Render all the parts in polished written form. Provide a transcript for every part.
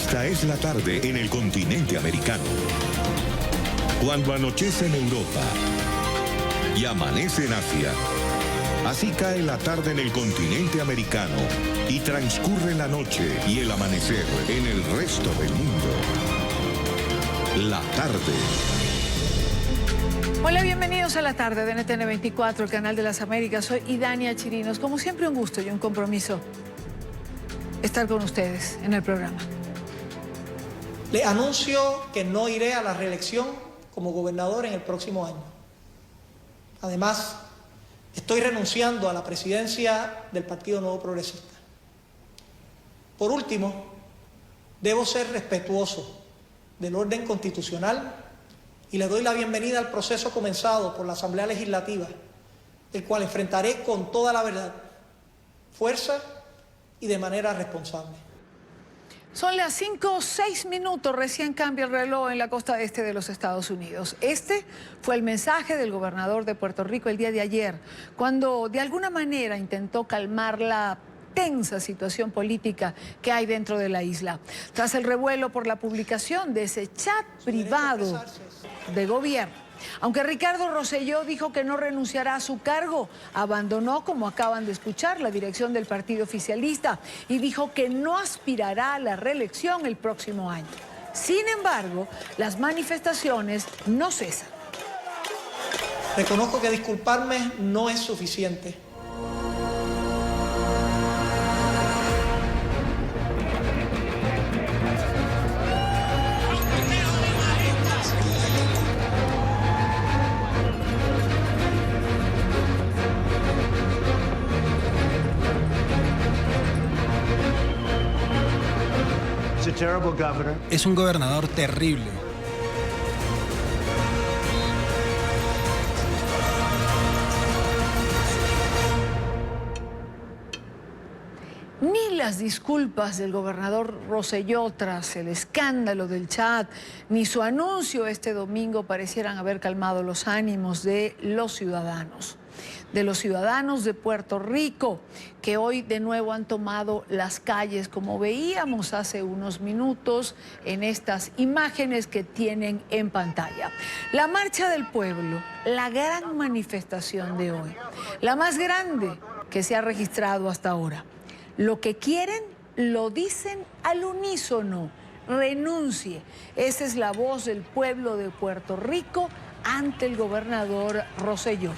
Esta es la tarde en el continente americano. Cuando anochece en Europa y amanece en Asia, así cae la tarde en el continente americano y transcurre la noche y el amanecer en el resto del mundo. La tarde. Hola, bienvenidos a la tarde de NTN 24, el canal de las Américas. Soy Idania Chirinos. Como siempre, un gusto y un compromiso estar con ustedes en el programa. Le anuncio que no iré a la reelección como gobernador en el próximo año. Además, estoy renunciando a la presidencia del Partido Nuevo Progresista. Por último, debo ser respetuoso del orden constitucional y le doy la bienvenida al proceso comenzado por la Asamblea Legislativa, el cual enfrentaré con toda la verdad, fuerza y de manera responsable. Son las 5:06, recién cambia el reloj en la costa este de los Estados Unidos. Este fue el mensaje del gobernador de Puerto Rico el día de ayer, cuando de alguna manera intentó calmar la tensa situación política que hay dentro de la isla. Tras el revuelo por la publicación de ese chat privado de gobierno. Aunque Ricardo Rosselló dijo que no renunciará a su cargo, abandonó, como acaban de escuchar, la dirección del partido oficialista y dijo que no aspirará a la reelección el próximo año. Sin embargo, las manifestaciones no cesan. Reconozco que disculparme no es suficiente. Es un gobernador terrible. Ni las disculpas del gobernador Rosselló tras el escándalo del chat, ni su anuncio este domingo parecieran haber calmado los ánimos de los ciudadanos. De los ciudadanos de Puerto Rico, que hoy de nuevo han tomado las calles, como veíamos hace unos minutos en estas imágenes que tienen en pantalla. La Marcha del Pueblo, la gran manifestación de hoy, la más grande que se ha registrado hasta ahora. Lo que quieren, lo dicen al unísono: renuncie. Esa es la voz del pueblo de Puerto Rico ante el gobernador Rosselló.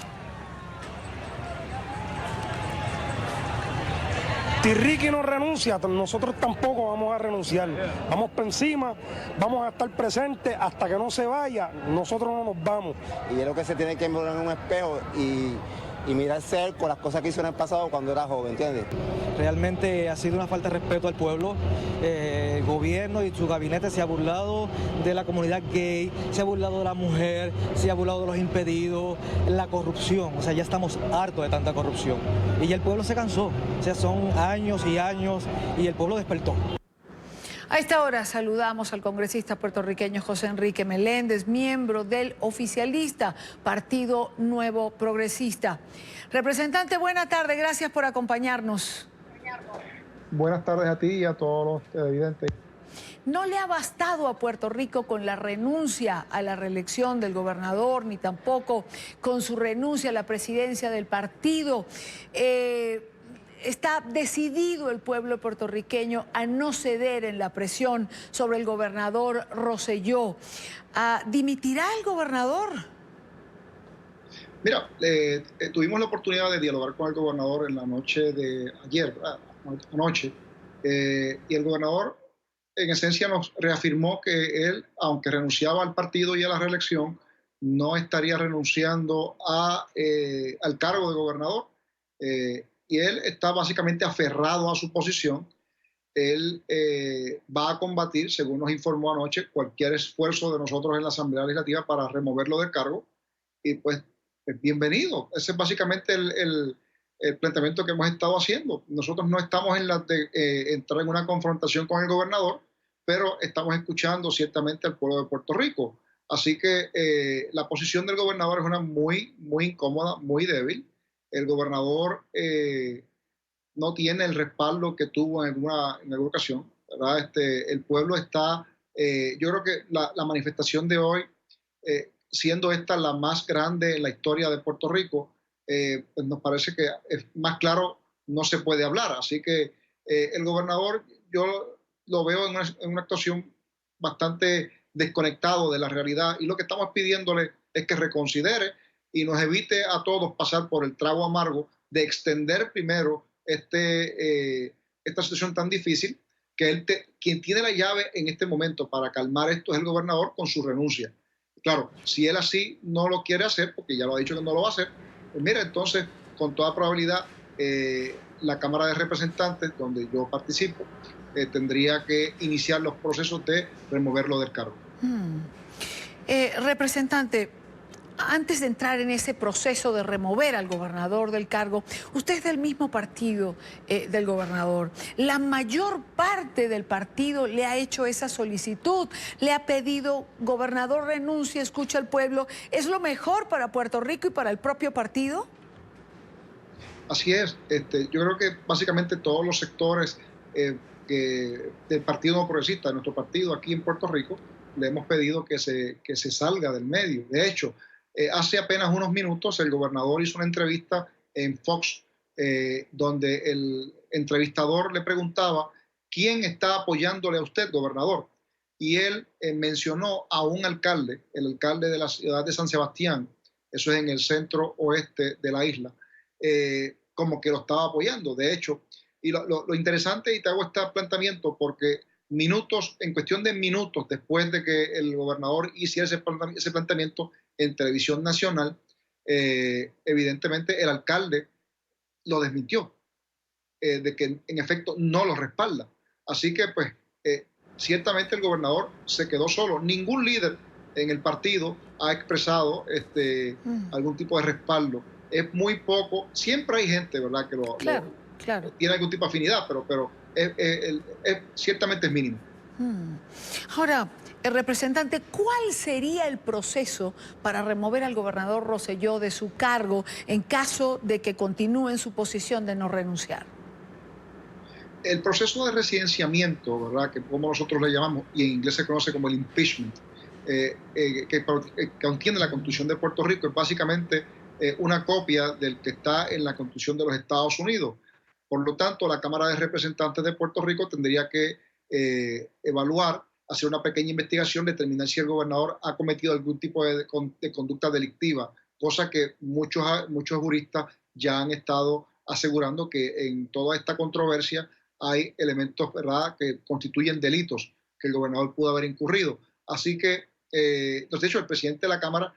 Si Ricky no renuncia, nosotros tampoco vamos a renunciar. Vamos por encima, vamos a estar presentes hasta que no se vaya, nosotros no nos vamos. Y es lo que se tiene que mirar en un espejo y mirarse a él con las cosas que hizo en el pasado cuando era joven, ¿entiendes? Realmente ha sido una falta de respeto al pueblo. El gobierno y su gabinete se ha burlado de la comunidad gay, se ha burlado de la mujer, se ha burlado de los impedidos, la corrupción. O sea, ya estamos hartos de tanta corrupción. Y ya el pueblo se cansó. O sea, son años y años y el pueblo despertó. A esta hora saludamos al congresista puertorriqueño José Enrique Meléndez, miembro del oficialista Partido Nuevo Progresista. Representante, buena tarde, gracias por acompañarnos. Buenas tardes a ti y a todos los televidentes. No le ha bastado a Puerto Rico con la renuncia a la reelección del gobernador, ni tampoco con su renuncia a la presidencia del partido. Está decidido el pueblo puertorriqueño a no ceder en la presión sobre el gobernador Rosselló. ¿Dimitirá el gobernador? Mira, tuvimos la oportunidad de dialogar con el gobernador en la noche de ayer, anoche, y el gobernador en esencia nos reafirmó que él, aunque renunciaba al partido y a la reelección, no estaría renunciando al cargo de gobernador. Y él está básicamente aferrado a su posición. Él va a combatir, según nos informó anoche, cualquier esfuerzo de nosotros en la Asamblea Legislativa para removerlo del cargo. Y pues, bienvenido. Ese es básicamente el planteamiento que hemos estado haciendo. Nosotros no estamos en la de entrar en una confrontación con el gobernador, pero estamos escuchando ciertamente al pueblo de Puerto Rico. Así que la posición del gobernador es una muy incómoda, muy débil. El gobernador no tiene el respaldo que tuvo en alguna ocasión. ¿verdad? El pueblo está, yo creo que la manifestación de hoy, siendo esta la más grande en la historia de Puerto Rico, pues nos parece que es más claro no se puede hablar. Así que el gobernador, yo lo veo en una actuación bastante desconectado de la realidad, y lo que estamos pidiéndole es que reconsidere y nos evite a todos pasar por el trago amargo de extender primero esta situación tan difícil, que quien tiene la llave en este momento para calmar esto es el gobernador con su renuncia. Claro, si él así no lo quiere hacer, porque ya lo ha dicho que no lo va a hacer, pues mira, entonces con toda probabilidad la Cámara de Representantes, donde yo participo, tendría que iniciar los procesos de removerlo del cargo. Representante, antes de entrar en ese proceso de remover al gobernador del cargo, usted es del mismo partido del gobernador. La mayor parte del partido le ha hecho esa solicitud, le ha pedido: gobernador, renuncia, escucha al pueblo. ¿Es lo mejor para Puerto Rico y para el propio partido? Así es. Yo creo que básicamente todos los sectores del Partido No Progresista, de nuestro partido aquí en Puerto Rico, le hemos pedido que se salga del medio. De hecho, hace apenas unos minutos el gobernador hizo una entrevista en Fox, donde el entrevistador le preguntaba: ¿quién está apoyándole a usted, gobernador? Y él mencionó a un alcalde, el alcalde de la ciudad de San Sebastián, eso es en el centro oeste de la isla, como que lo estaba apoyando. De hecho, y lo interesante, y te hago este planteamiento porque en cuestión de minutos después de que el gobernador hiciera ese planteamiento en televisión nacional, evidentemente el alcalde lo desmintió, de que en efecto no lo respalda. Así que pues ciertamente el gobernador se quedó solo. Ningún líder en el partido ha expresado algún tipo de respaldo. Es muy poco. Siempre hay gente, ¿verdad?, que Claro. tiene algún tipo de afinidad, pero ciertamente es mínimo. Ahora, representante, ¿cuál sería el proceso para remover al gobernador Rosselló de su cargo en caso de que continúe en su posición de no renunciar? El proceso de residenciamiento, ¿verdad?, que como nosotros le llamamos, y en inglés se conoce como el impeachment, que contiene la Constitución de Puerto Rico, es básicamente una copia del que está en la Constitución de los Estados Unidos. Por lo tanto, la Cámara de Representantes de Puerto Rico tendría que evaluar, hacer una pequeña investigación, determinar si el gobernador ha cometido algún tipo de conducta delictiva, cosa que muchos juristas ya han estado asegurando que en toda esta controversia hay elementos, ¿verdad?, que constituyen delitos que el gobernador pudo haber incurrido. Así que, de hecho, el presidente de la Cámara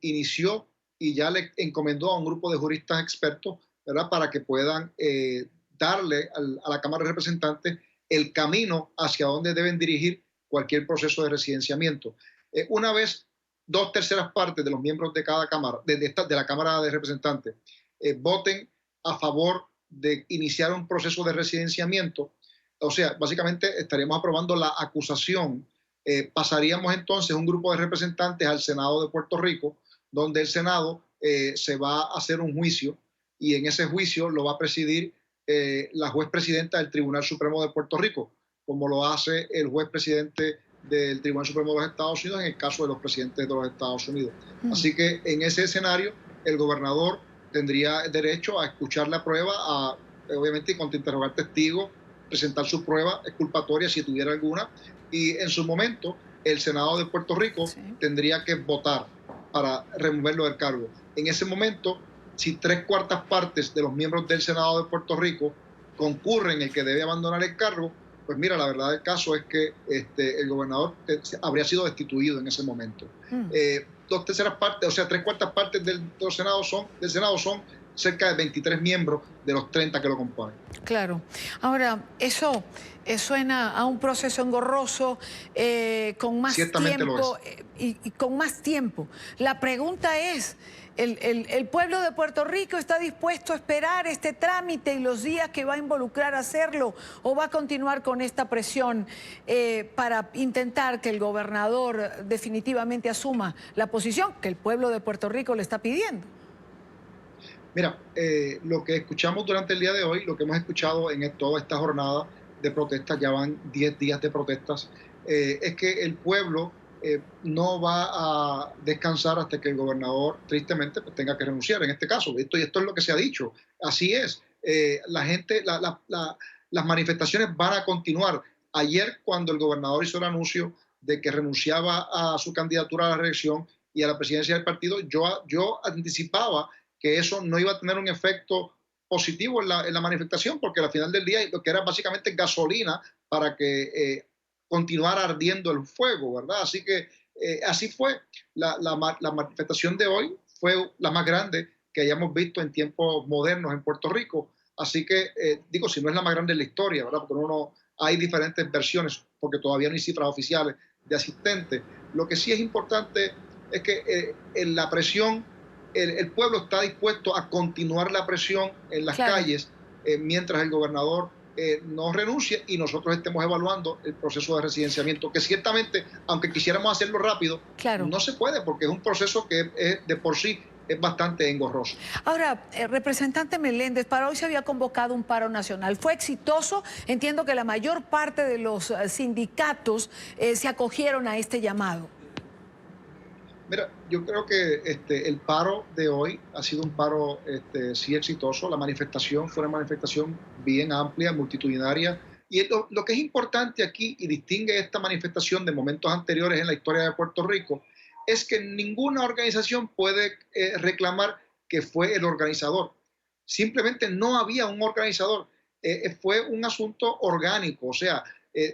inició y ya le encomendó a un grupo de juristas expertos, ¿verdad?, para que puedan darle a la Cámara de Representantes el camino hacia donde deben dirigir cualquier proceso de residenciamiento. Una vez 2/3 partes de los miembros de cada Cámara, de la Cámara de Representantes, voten a favor de iniciar un proceso de residenciamiento, o sea, básicamente estaríamos aprobando la acusación, pasaríamos entonces un grupo de representantes al Senado de Puerto Rico, donde el Senado se va a hacer un juicio, y en ese juicio lo va a presidir la juez presidenta del Tribunal Supremo de Puerto Rico, como lo hace el juez presidente del Tribunal Supremo de los Estados Unidos en el caso de los presidentes de los Estados Unidos. Así que en ese escenario el gobernador tendría derecho a escuchar la prueba, obviamente contrainterrogar testigos, presentar su prueba exculpatoria si tuviera alguna, y en su momento el Senado de Puerto Rico tendría que votar para removerlo del cargo. En ese momento, si 3/4 partes de los miembros del Senado de Puerto Rico concurren en que debe abandonar el cargo, pues mira, la verdad del caso es que el gobernador habría sido destituido en ese momento. 2/3 partes, o sea, 3/4 partes del Senado son cerca de 23 miembros de los 30 que lo componen. Claro. Ahora, eso suena a un proceso engorroso, con más tiempo y con más tiempo. La pregunta es, ¿el pueblo de Puerto Rico está dispuesto a esperar este trámite y los días que va a involucrar hacerlo, o va a continuar con esta presión para intentar que el gobernador definitivamente asuma la posición que el pueblo de Puerto Rico le está pidiendo? Mira, lo que escuchamos durante el día de hoy, lo que hemos escuchado en toda esta jornada, de protestas, ya van 10 días de protestas, es que el pueblo no va a descansar hasta que el gobernador, tristemente, pues, tenga que renunciar. En este caso, esto es lo que se ha dicho. Así es. Las manifestaciones van a continuar. Ayer, cuando el gobernador hizo el anuncio de que renunciaba a su candidatura a la reelección y a la presidencia del partido, yo anticipaba que eso no iba a tener un efecto positivo en la manifestación, porque al final del día lo que era básicamente gasolina para que continuara ardiendo el fuego, ¿verdad? Así que así fue. La manifestación de hoy fue la más grande que hayamos visto en tiempos modernos en Puerto Rico. Así que, digo, si no es la más grande en la historia, ¿verdad? Porque hay diferentes versiones, porque todavía no hay cifras oficiales de asistentes. Lo que sí es importante es que la presión, el pueblo está dispuesto a continuar la presión en las calles mientras el gobernador no renuncie y nosotros estemos evaluando el proceso de residenciamiento, que ciertamente, aunque quisiéramos hacerlo rápido, no se puede, porque es un proceso que de por sí es bastante engorroso. Ahora, representante Meléndez, para hoy se había convocado un paro nacional. ¿Fue exitoso? Entiendo que la mayor parte de los sindicatos se acogieron a este llamado. Mira, yo creo que el paro de hoy ha sido un paro sí exitoso. La manifestación fue una manifestación bien amplia, multitudinaria. Y lo que es importante aquí y distingue esta manifestación de momentos anteriores en la historia de Puerto Rico es que ninguna organización puede reclamar que fue el organizador. Simplemente no había un organizador. Fue un asunto orgánico, o sea,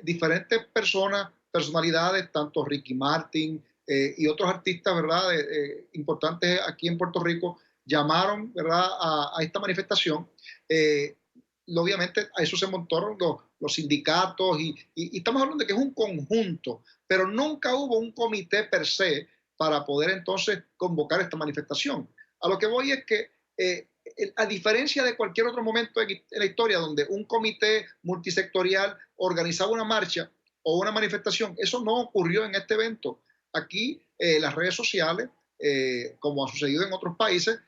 diferentes personalidades, tanto Ricky Martin y otros artistas, ¿verdad?, importantes aquí en Puerto Rico, llamaron, ¿verdad?, a esta manifestación. Obviamente a eso se montaron los sindicatos y estamos hablando de que es un conjunto, pero nunca hubo un comité per se para poder entonces convocar esta manifestación. A lo que voy es que, a diferencia de cualquier otro momento en la historia donde un comité multisectorial organizaba una marcha o una manifestación, eso no ocurrió en este evento. Aquí las redes sociales, como ha sucedido en otros países,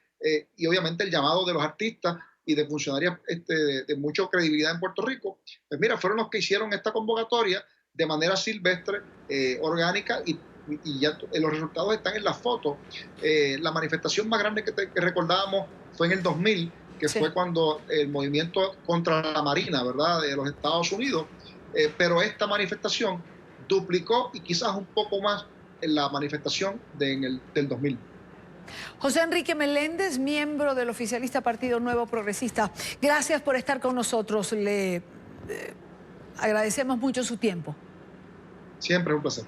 y obviamente el llamado de los artistas y de funcionarios de mucha credibilidad en Puerto Rico, pues mira, fueron los que hicieron esta convocatoria de manera silvestre, orgánica, y ya los resultados están en las fotos. La manifestación más grande que recordábamos fue en el 2000, que fue cuando el movimiento contra la Marina, ¿verdad?, de los Estados Unidos, pero esta manifestación duplicó y quizás un poco más en la manifestación del 2000. José Enrique Meléndez, miembro del oficialista Partido Nuevo Progresista, gracias por estar con nosotros. Le agradecemos mucho su tiempo. Siempre es un placer.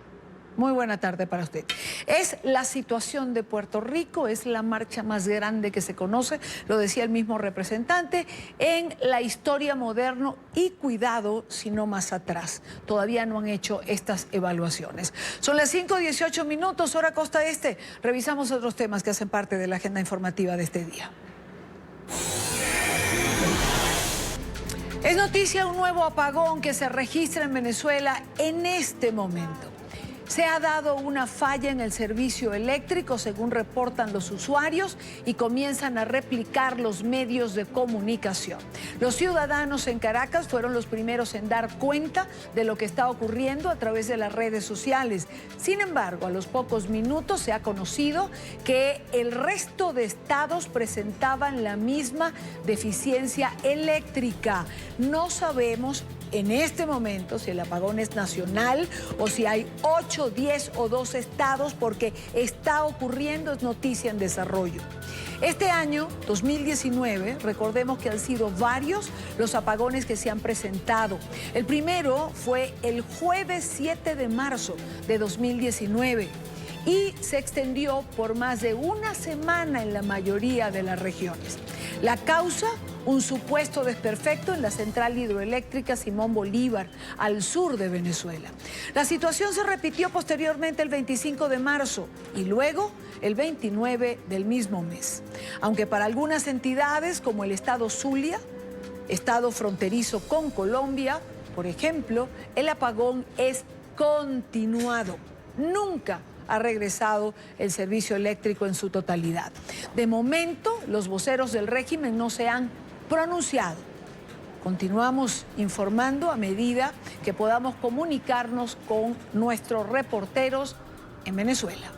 Muy buena tarde para usted. Es la situación de Puerto Rico, es la marcha más grande que se conoce, lo decía el mismo representante, en la historia moderna y cuidado, si no más atrás. Todavía no han hecho estas evaluaciones. Son las 5:18 minutos, hora Costa Este. Revisamos otros temas que hacen parte de la agenda informativa de este día. Es noticia un nuevo apagón que se registra en Venezuela en este momento. Se ha dado una falla en el servicio eléctrico, según reportan los usuarios, y comienzan a replicar los medios de comunicación. Los ciudadanos en Caracas fueron los primeros en dar cuenta de lo que está ocurriendo a través de las redes sociales. Sin embargo, a los pocos minutos se ha conocido que el resto de estados presentaban la misma deficiencia eléctrica. No sabemos en este momento si el apagón es nacional o si hay 8, 10 o 12 estados, porque está ocurriendo, es noticia en desarrollo. Este año, 2019, recordemos que han sido varios los apagones que se han presentado. El primero fue el jueves 7 de marzo de 2019 y se extendió por más de una semana en la mayoría de las regiones. La causa, un supuesto desperfecto en la central hidroeléctrica Simón Bolívar, al sur de Venezuela. La situación se repitió posteriormente el 25 de marzo y luego el 29 del mismo mes. Aunque para algunas entidades, como el estado Zulia, estado fronterizo con Colombia, por ejemplo, el apagón es continuado. Nunca ha regresado el servicio eléctrico en su totalidad. De momento, los voceros del régimen no se han pronunciado Continuamos informando a medida que podamos comunicarnos con nuestros reporteros en Venezuela.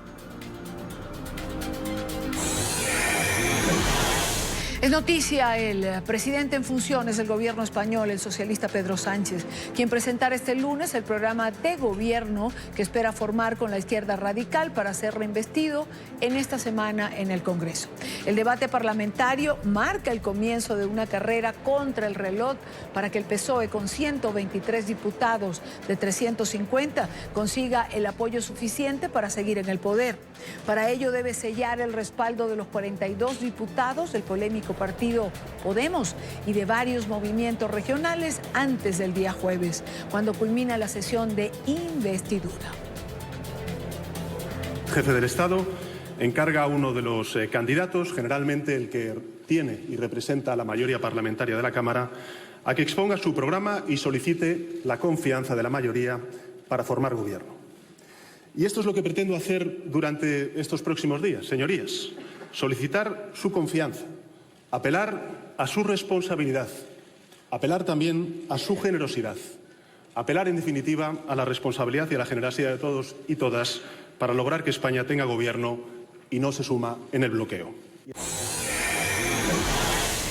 Es noticia el presidente en funciones del gobierno español, el socialista Pedro Sánchez, quien presentará este lunes el programa de gobierno que espera formar con la izquierda radical para ser reinvestido en esta semana en el Congreso. El debate parlamentario marca el comienzo de una carrera contra el reloj para que el PSOE, con 123 diputados de 350, consiga el apoyo suficiente para seguir en el poder. Para ello debe sellar el respaldo de los 42 diputados del polémico partido Podemos y de varios movimientos regionales antes del día jueves, cuando culmina la sesión de investidura. El jefe del Estado encarga a uno de los candidatos, generalmente el que tiene y representa a la mayoría parlamentaria de la Cámara, a que exponga su programa y solicite la confianza de la mayoría para formar gobierno. Y esto es lo que pretendo hacer durante estos próximos días, señorías. Solicitar su confianza, apelar a su responsabilidad, apelar también a su generosidad, apelar en definitiva a la responsabilidad y a la generosidad de todos y todas para lograr que España tenga gobierno y no se suma en el bloqueo.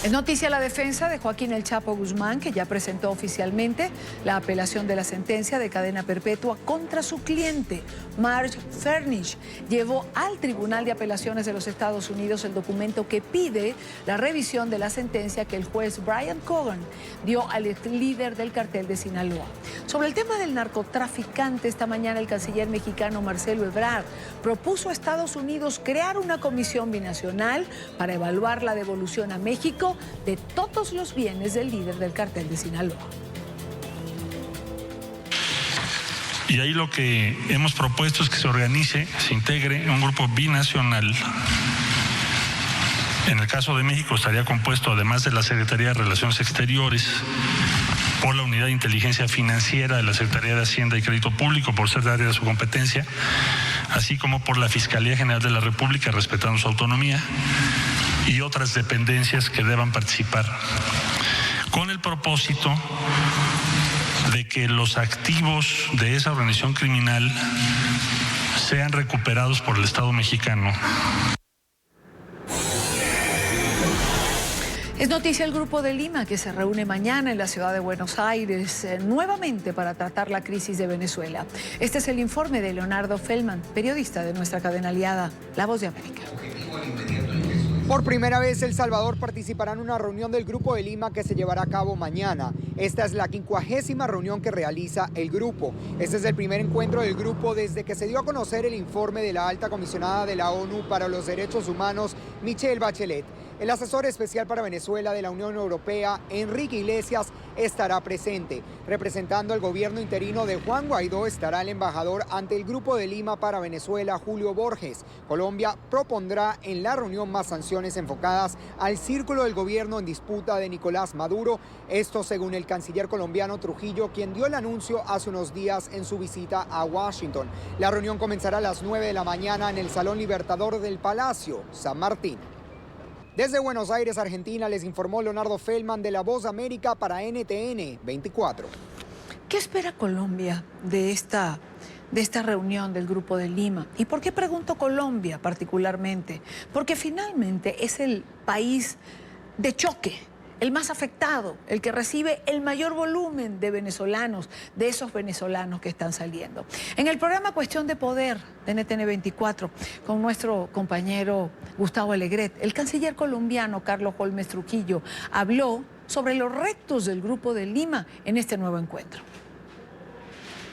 Es noticia la defensa de Joaquín El Chapo Guzmán, que ya presentó oficialmente la apelación de la sentencia de cadena perpetua contra su cliente, Marge Fernich. Llevó al Tribunal de Apelaciones de los Estados Unidos el documento que pide la revisión de la sentencia que el juez Brian Cogan dio al líder del cartel de Sinaloa. Sobre el tema del narcotraficante, esta mañana el canciller mexicano Marcelo Ebrard propuso a Estados Unidos crear una comisión binacional para evaluar la devolución a México de todos los bienes del líder del cartel de Sinaloa. Y ahí lo que hemos propuesto es que se organice, se integre un grupo binacional. En el caso de México estaría compuesto, además de la Secretaría de Relaciones Exteriores, por la Unidad de Inteligencia Financiera de la Secretaría de Hacienda y Crédito Público, por ser de área de su competencia, así como por la Fiscalía General de la República, respetando su autonomía, y otras dependencias que deban participar, con el propósito de que los activos de esa organización criminal sean recuperados por el Estado mexicano. Es noticia el Grupo de Lima, que se reúne mañana en la ciudad de Buenos Aires nuevamente para tratar la crisis de Venezuela. Este es el informe de Leonardo Feldman, periodista de nuestra cadena aliada, La Voz de América. Por primera vez, El Salvador participará en una reunión del Grupo de Lima que se llevará a cabo mañana. Esta es la 50ª reunión que realiza el grupo. Este es el primer encuentro del grupo desde que se dio a conocer el informe de la alta comisionada de la ONU para los Derechos Humanos, Michelle Bachelet. El asesor especial para Venezuela de la Unión Europea, Enrique Iglesias, estará presente. Representando al gobierno interino de Juan Guaidó estará el embajador ante el Grupo de Lima para Venezuela, Julio Borges. Colombia propondrá en la reunión más sanciones enfocadas al círculo del gobierno en disputa de Nicolás Maduro. Esto según el canciller colombiano Trujillo, quien dio el anuncio hace unos días en su visita a Washington. La reunión comenzará a las 9 de la mañana en el Salón Libertador del Palacio, San Martín. Desde Buenos Aires, Argentina, les informó Leonardo Feldman de La Voz de América para NTN 24. ¿Qué espera Colombia de esta reunión del Grupo de Lima? ¿Y por qué pregunto Colombia particularmente? Porque finalmente es el país de choque, el más afectado, el que recibe el mayor volumen de venezolanos, de esos venezolanos que están saliendo. En el programa Cuestión de Poder de NTN 24, con nuestro compañero Gustavo Alegret, el canciller colombiano Carlos Holmes Trujillo habló sobre los retos del Grupo de Lima en este nuevo encuentro.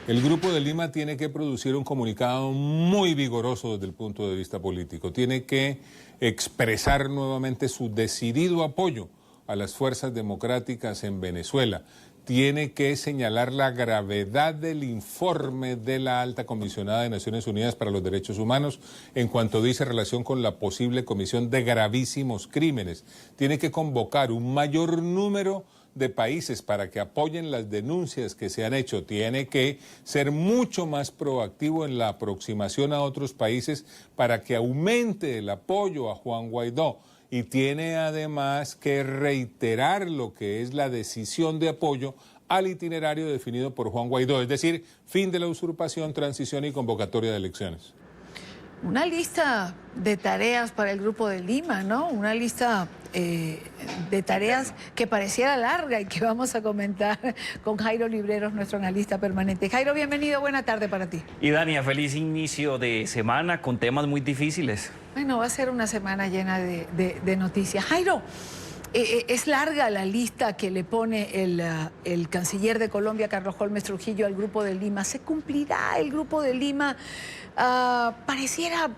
El Grupo de Lima tiene que producir un comunicado muy vigoroso desde el punto de vista político. Tiene que expresar nuevamente su decidido apoyo a las fuerzas democráticas en Venezuela. Tiene que señalar la gravedad del informe de la alta comisionada de Naciones Unidas para los Derechos Humanos en cuanto dice relación con la posible comisión de gravísimos crímenes. Tiene que convocar un mayor número de países para que apoyen las denuncias que se han hecho. Tiene que ser mucho más proactivo en la aproximación a otros países para que aumente el apoyo a Juan Guaidó. y tiene además que reiterar lo que es la decisión de apoyo al itinerario definido por Juan Guaidó, es decir, fin de la usurpación, transición y convocatoria de elecciones. Una lista de tareas para el Grupo de Lima, ¿no? Una lista de tareas que pareciera larga y que vamos a comentar con Jairo Libreros, nuestro analista permanente. Jairo, bienvenido, buena tarde para ti. Y Dania, feliz inicio de semana con temas muy difíciles. Bueno, va a ser una semana llena de noticias. Jairo, es larga la lista que le pone el canciller de Colombia, Carlos Holmes Trujillo, al Grupo de Lima. ¿Se cumplirá el Grupo de Lima? Pareciera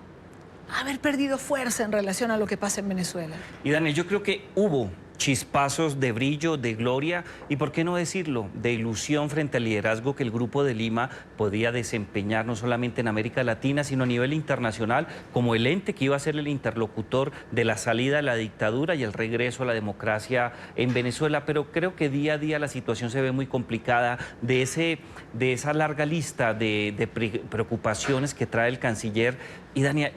haber perdido fuerza en relación a lo que pasa en Venezuela. Y Daniel, yo creo que hubo chispazos de brillo, de gloria y, por qué no decirlo, de ilusión frente al liderazgo que el Grupo de Lima podía desempeñar no solamente en América Latina, sino a nivel internacional, como el ente que iba a ser el interlocutor de la salida de la dictadura y el regreso a la democracia en Venezuela. Pero creo que día a día la situación se ve muy complicada. De esa larga lista de preocupaciones que trae el canciller, y Dania,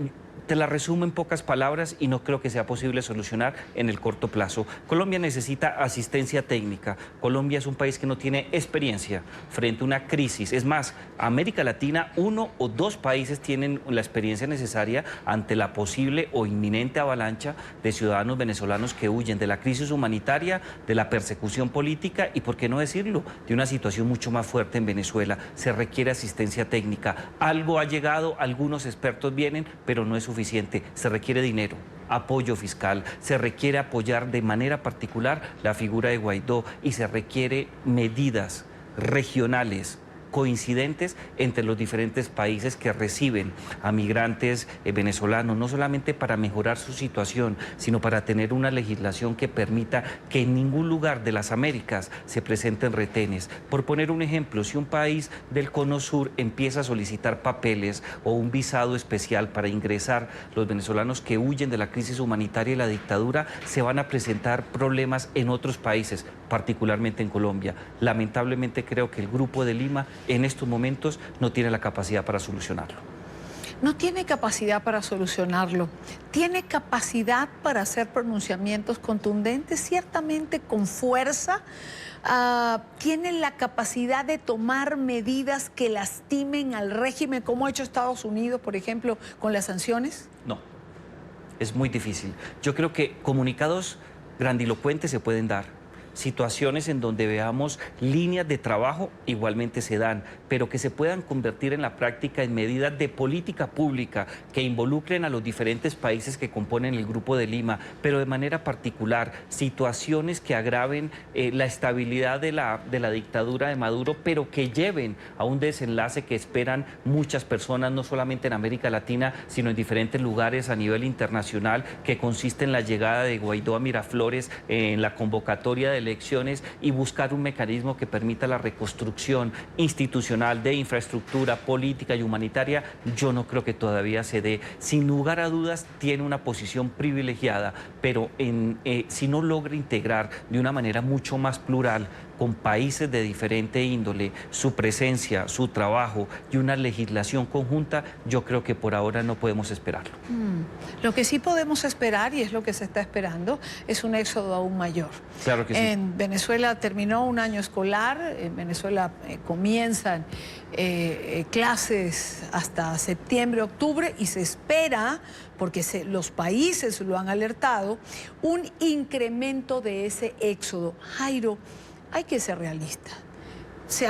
te la resumo en pocas palabras y no creo que sea posible solucionar en el corto plazo. Colombia necesita asistencia técnica. Colombia es un país que no tiene experiencia frente a una crisis. Es más, América Latina, 1 o 2 países tienen la experiencia necesaria ante la posible o inminente avalancha de ciudadanos venezolanos que huyen de la crisis humanitaria, de la persecución política y, por qué no decirlo, de una situación mucho más fuerte en Venezuela. Se requiere asistencia técnica. Algo ha llegado, algunos expertos vienen, pero no es suficiente. Se requiere dinero, apoyo fiscal, se requiere apoyar de manera particular la figura de Guaidó y se requiere medidas regionales coincidentes entre los diferentes países que reciben a migrantes venezolanos, no solamente para mejorar su situación, sino para tener una legislación que permita que en ningún lugar de las Américas se presenten retenes. Por poner un ejemplo, si un país del Cono Sur empieza a solicitar papeles o un visado especial para ingresar los venezolanos que huyen de la crisis humanitaria y la dictadura, se van a presentar problemas en otros países, particularmente en Colombia. Lamentablemente creo que el Grupo de Lima en estos momentos no tiene la capacidad para solucionarlo. No tiene capacidad para solucionarlo. Tiene capacidad para hacer pronunciamientos contundentes, ciertamente con fuerza. Tiene la capacidad de tomar medidas que lastimen al régimen, como ha hecho Estados Unidos, por ejemplo, con las sanciones. No, es muy difícil. Yo creo que comunicados grandilocuentes se pueden dar. Situaciones en donde veamos líneas de trabajo igualmente se dan, pero que se puedan convertir en la práctica en medidas de política pública que involucren a los diferentes países que componen el Grupo de Lima, pero de manera particular situaciones que agraven la estabilidad de la dictadura de Maduro, pero que lleven a un desenlace que esperan muchas personas, no solamente en América Latina, sino en diferentes lugares a nivel internacional, que consiste en la llegada de Guaidó a Miraflores, en la convocatoria de elecciones y buscar un mecanismo que permita la reconstrucción institucional de infraestructura política y humanitaria. Yo no creo que todavía se dé. Sin lugar a dudas tiene una posición privilegiada, pero si no logra integrar de una manera mucho más plural con países de diferente índole su presencia, su trabajo y una legislación conjunta, yo creo que por ahora no podemos esperarlo. Lo que sí podemos esperar, y es lo que se está esperando, es un éxodo aún mayor. Claro que sí. En Venezuela terminó un año escolar, en Venezuela comienzan clases hasta septiembre, octubre, y se espera, porque los países lo han alertado, un incremento de ese éxodo. Jairo, hay que ser realista.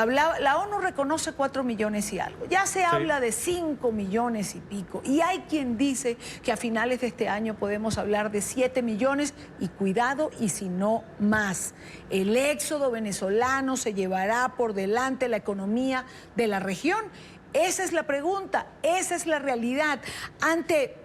La ONU reconoce 4 millones y algo. Ya se habla de 5 millones y pico. Y hay quien dice que a finales de este año podemos hablar de 7 millones y cuidado, y si no más. El éxodo venezolano se llevará por delante la economía de la región. Esa es la pregunta, esa es la realidad. Ante,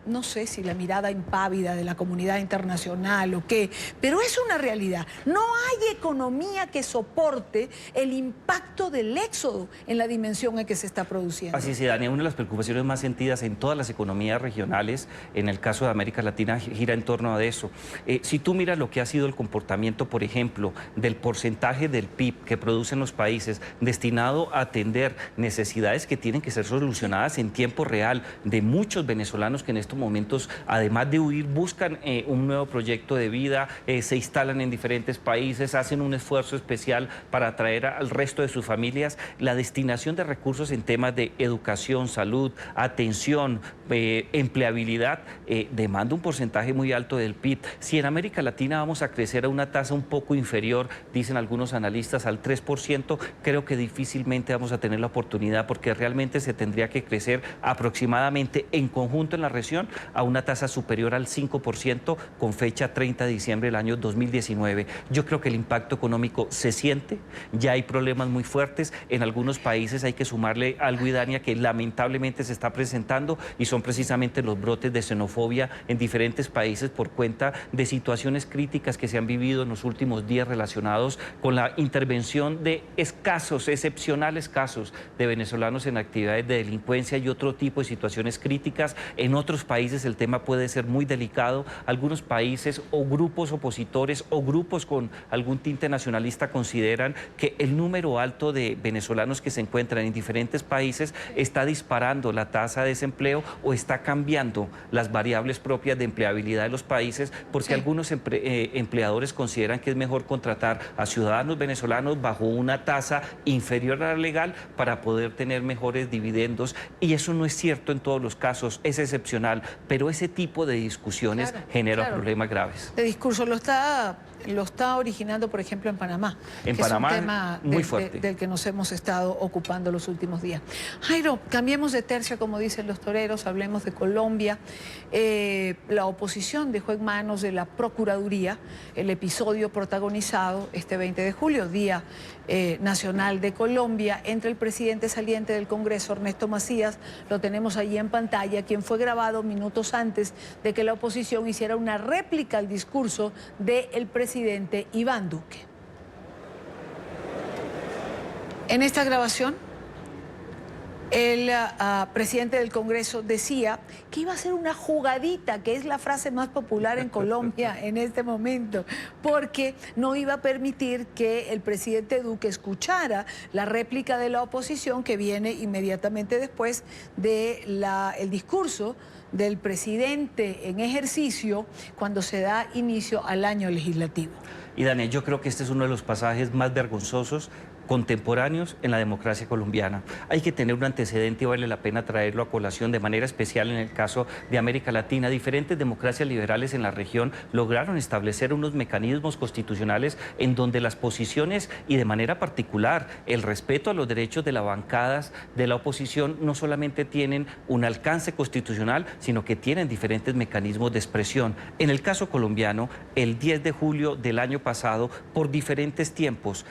no sé si la mirada impávida de la comunidad internacional o qué, pero es una realidad. No hay economía que soporte el impacto del éxodo en la dimensión en que se está produciendo. Así es, Dani, una de las preocupaciones más sentidas en todas las economías regionales, en el caso de América Latina, gira en torno a eso. Si tú miras lo que ha sido el comportamiento, por ejemplo, del porcentaje del PIB que producen los países destinado a atender necesidades que tienen que ser solucionadas en tiempo real de muchos venezolanos que en este estos momentos, además de huir, buscan un nuevo proyecto de vida, se instalan en diferentes países, hacen un esfuerzo especial para atraer al resto de sus familias. La destinación de recursos en temas de educación, salud, atención, empleabilidad, demanda un porcentaje muy alto del PIB. Si en América Latina vamos a crecer a una tasa un poco inferior, dicen algunos analistas, al 3%, creo que difícilmente vamos a tener la oportunidad, porque realmente se tendría que crecer aproximadamente en conjunto en la región a una tasa superior al 5% con fecha 30 de diciembre del año 2019. Yo creo que el impacto económico se siente, ya hay problemas muy fuertes. En algunos países hay que sumarle algo, Idania, que lamentablemente se está presentando, y son precisamente los brotes de xenofobia en diferentes países por cuenta de situaciones críticas que se han vivido en los últimos días relacionados con la intervención de escasos, excepcionales casos de venezolanos en actividades de delincuencia y otro tipo de situaciones críticas. En otros países el tema puede ser muy delicado. Algunos países o grupos opositores o grupos con algún tinte nacionalista consideran que el número alto de venezolanos que se encuentran en diferentes países está disparando la tasa de desempleo o está cambiando las variables propias de empleabilidad de los países, porque algunos empleadores consideran que es mejor contratar a ciudadanos venezolanos bajo una tasa inferior a la legal para poder tener mejores dividendos, y eso no es cierto en todos los casos, es excepcional, pero ese tipo de discusiones genera problemas graves. El discurso lo está originando, por ejemplo, en Panamá. En Panamá, es un tema muy fuerte. del que nos hemos estado ocupando los últimos días. Jairo, cambiemos de tercio, como dicen los toreros, hablemos de Colombia. La oposición dejó en manos de la Procuraduría el episodio protagonizado este 20 de julio, Día Nacional de Colombia, entre el presidente saliente del Congreso, Ernesto Macías, lo tenemos allí en pantalla, quien fue grabado minutos antes de que la oposición hiciera una réplica al discurso del presidente Iván Duque. En esta grabación, el presidente del Congreso decía que iba a ser una jugadita, que es la frase más popular en Colombia en este momento, porque no iba a permitir que el presidente Duque escuchara la réplica de la oposición que viene inmediatamente después del discurso del presidente en ejercicio cuando se da inicio al año legislativo. Y Daniel, yo creo que este es uno de los pasajes más vergonzosos contemporáneos en la democracia colombiana. Hay que tener un antecedente y vale la pena traerlo a colación, de manera especial en el caso de América Latina. Diferentes democracias liberales en la región lograron establecer unos mecanismos constitucionales en donde las posiciones, y de manera particular el respeto a los derechos de las bancadas de la oposición, no solamente tienen un alcance constitucional, sino que tienen diferentes mecanismos de expresión. En el caso colombiano, el 10 de julio del año pasado, por diferentes tiempos,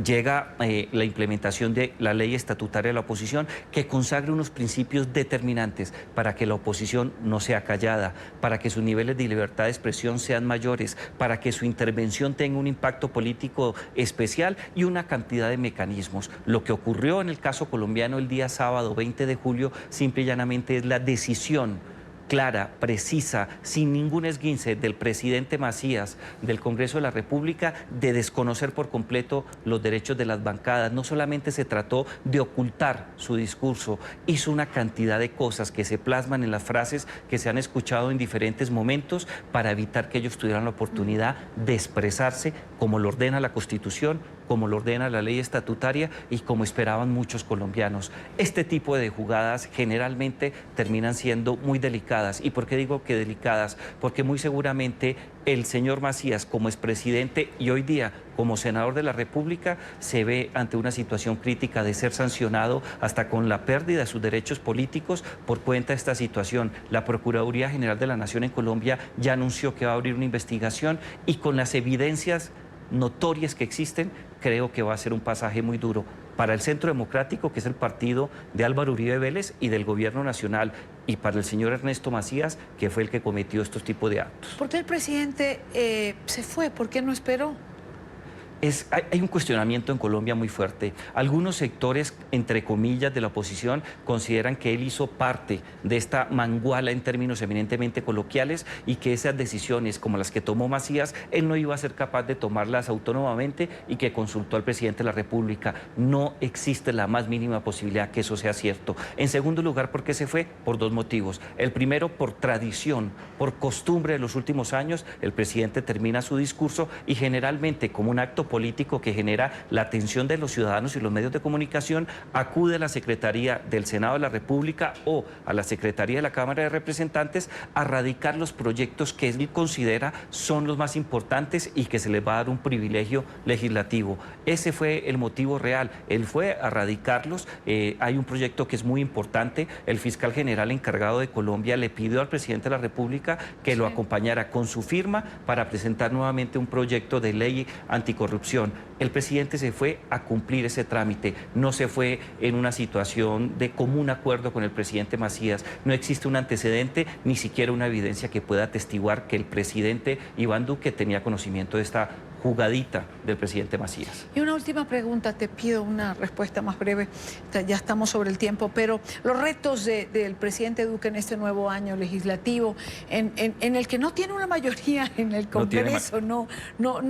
llega la implementación de la ley estatutaria de la oposición, que consagra unos principios determinantes para que la oposición no sea callada, para que sus niveles de libertad de expresión sean mayores, para que su intervención tenga un impacto político especial, y una cantidad de mecanismos. Lo que ocurrió en el caso colombiano el día sábado 20 de julio simple y llanamente es la decisión clara, precisa, sin ningún esguince del presidente Macías del Congreso de la República de desconocer por completo los derechos de las bancadas. No solamente se trató de ocultar su discurso, hizo una cantidad de cosas que se plasman en las frases que se han escuchado en diferentes momentos para evitar que ellos tuvieran la oportunidad de expresarse como lo ordena la Constitución, como lo ordena la ley estatutaria y como esperaban muchos colombianos. Este tipo de jugadas generalmente terminan siendo muy delicadas. ¿Y por qué digo que delicadas? Porque muy seguramente el señor Macías, como expresidente y hoy día como senador de la República, se ve ante una situación crítica de ser sancionado hasta con la pérdida de sus derechos políticos por cuenta de esta situación. La Procuraduría General de la Nación en Colombia ya anunció que va a abrir una investigación, y con las evidencias notorias que existen, creo que va a ser un pasaje muy duro para el Centro Democrático, que es el partido de Álvaro Uribe Vélez y del Gobierno Nacional, y para el señor Ernesto Macías, que fue el que cometió estos tipos de actos. ¿Por qué el presidente se fue? ¿Por qué no esperó? Hay un cuestionamiento en Colombia muy fuerte. Algunos sectores, entre comillas, de la oposición consideran que él hizo parte de esta manguala en términos eminentemente coloquiales y que esas decisiones, como las que tomó Macías, él no iba a ser capaz de tomarlas autónomamente y que consultó al presidente de la República. No existe la más mínima posibilidad que eso sea cierto. En segundo lugar, ¿por qué se fue? Por dos motivos. El primero, por tradición, por costumbre de los últimos años, el presidente termina su discurso y generalmente, como un acto político que genera la atención de los ciudadanos y los medios de comunicación, acude a la Secretaría del Senado de la República o a la Secretaría de la Cámara de Representantes a radicar los proyectos que él considera son los más importantes y que se les va a dar un privilegio legislativo. Ese fue el motivo real. Él fue a radicarlos. Hay un proyecto que es muy importante. El fiscal general encargado de Colombia le pidió al presidente de la República que lo acompañara con su firma para presentar nuevamente un proyecto de ley anticorrupción. El presidente se fue a cumplir ese trámite, no se fue en una situación de común acuerdo con el presidente Macías. No existe un antecedente, ni siquiera una evidencia que pueda atestiguar que el presidente Iván Duque tenía conocimiento de esta jugadita del presidente Macías. Y una última pregunta, te pido una respuesta más breve, ya estamos sobre el tiempo, pero los retos del presidente Duque en este nuevo año legislativo, en el que no tiene una mayoría en el Congreso, no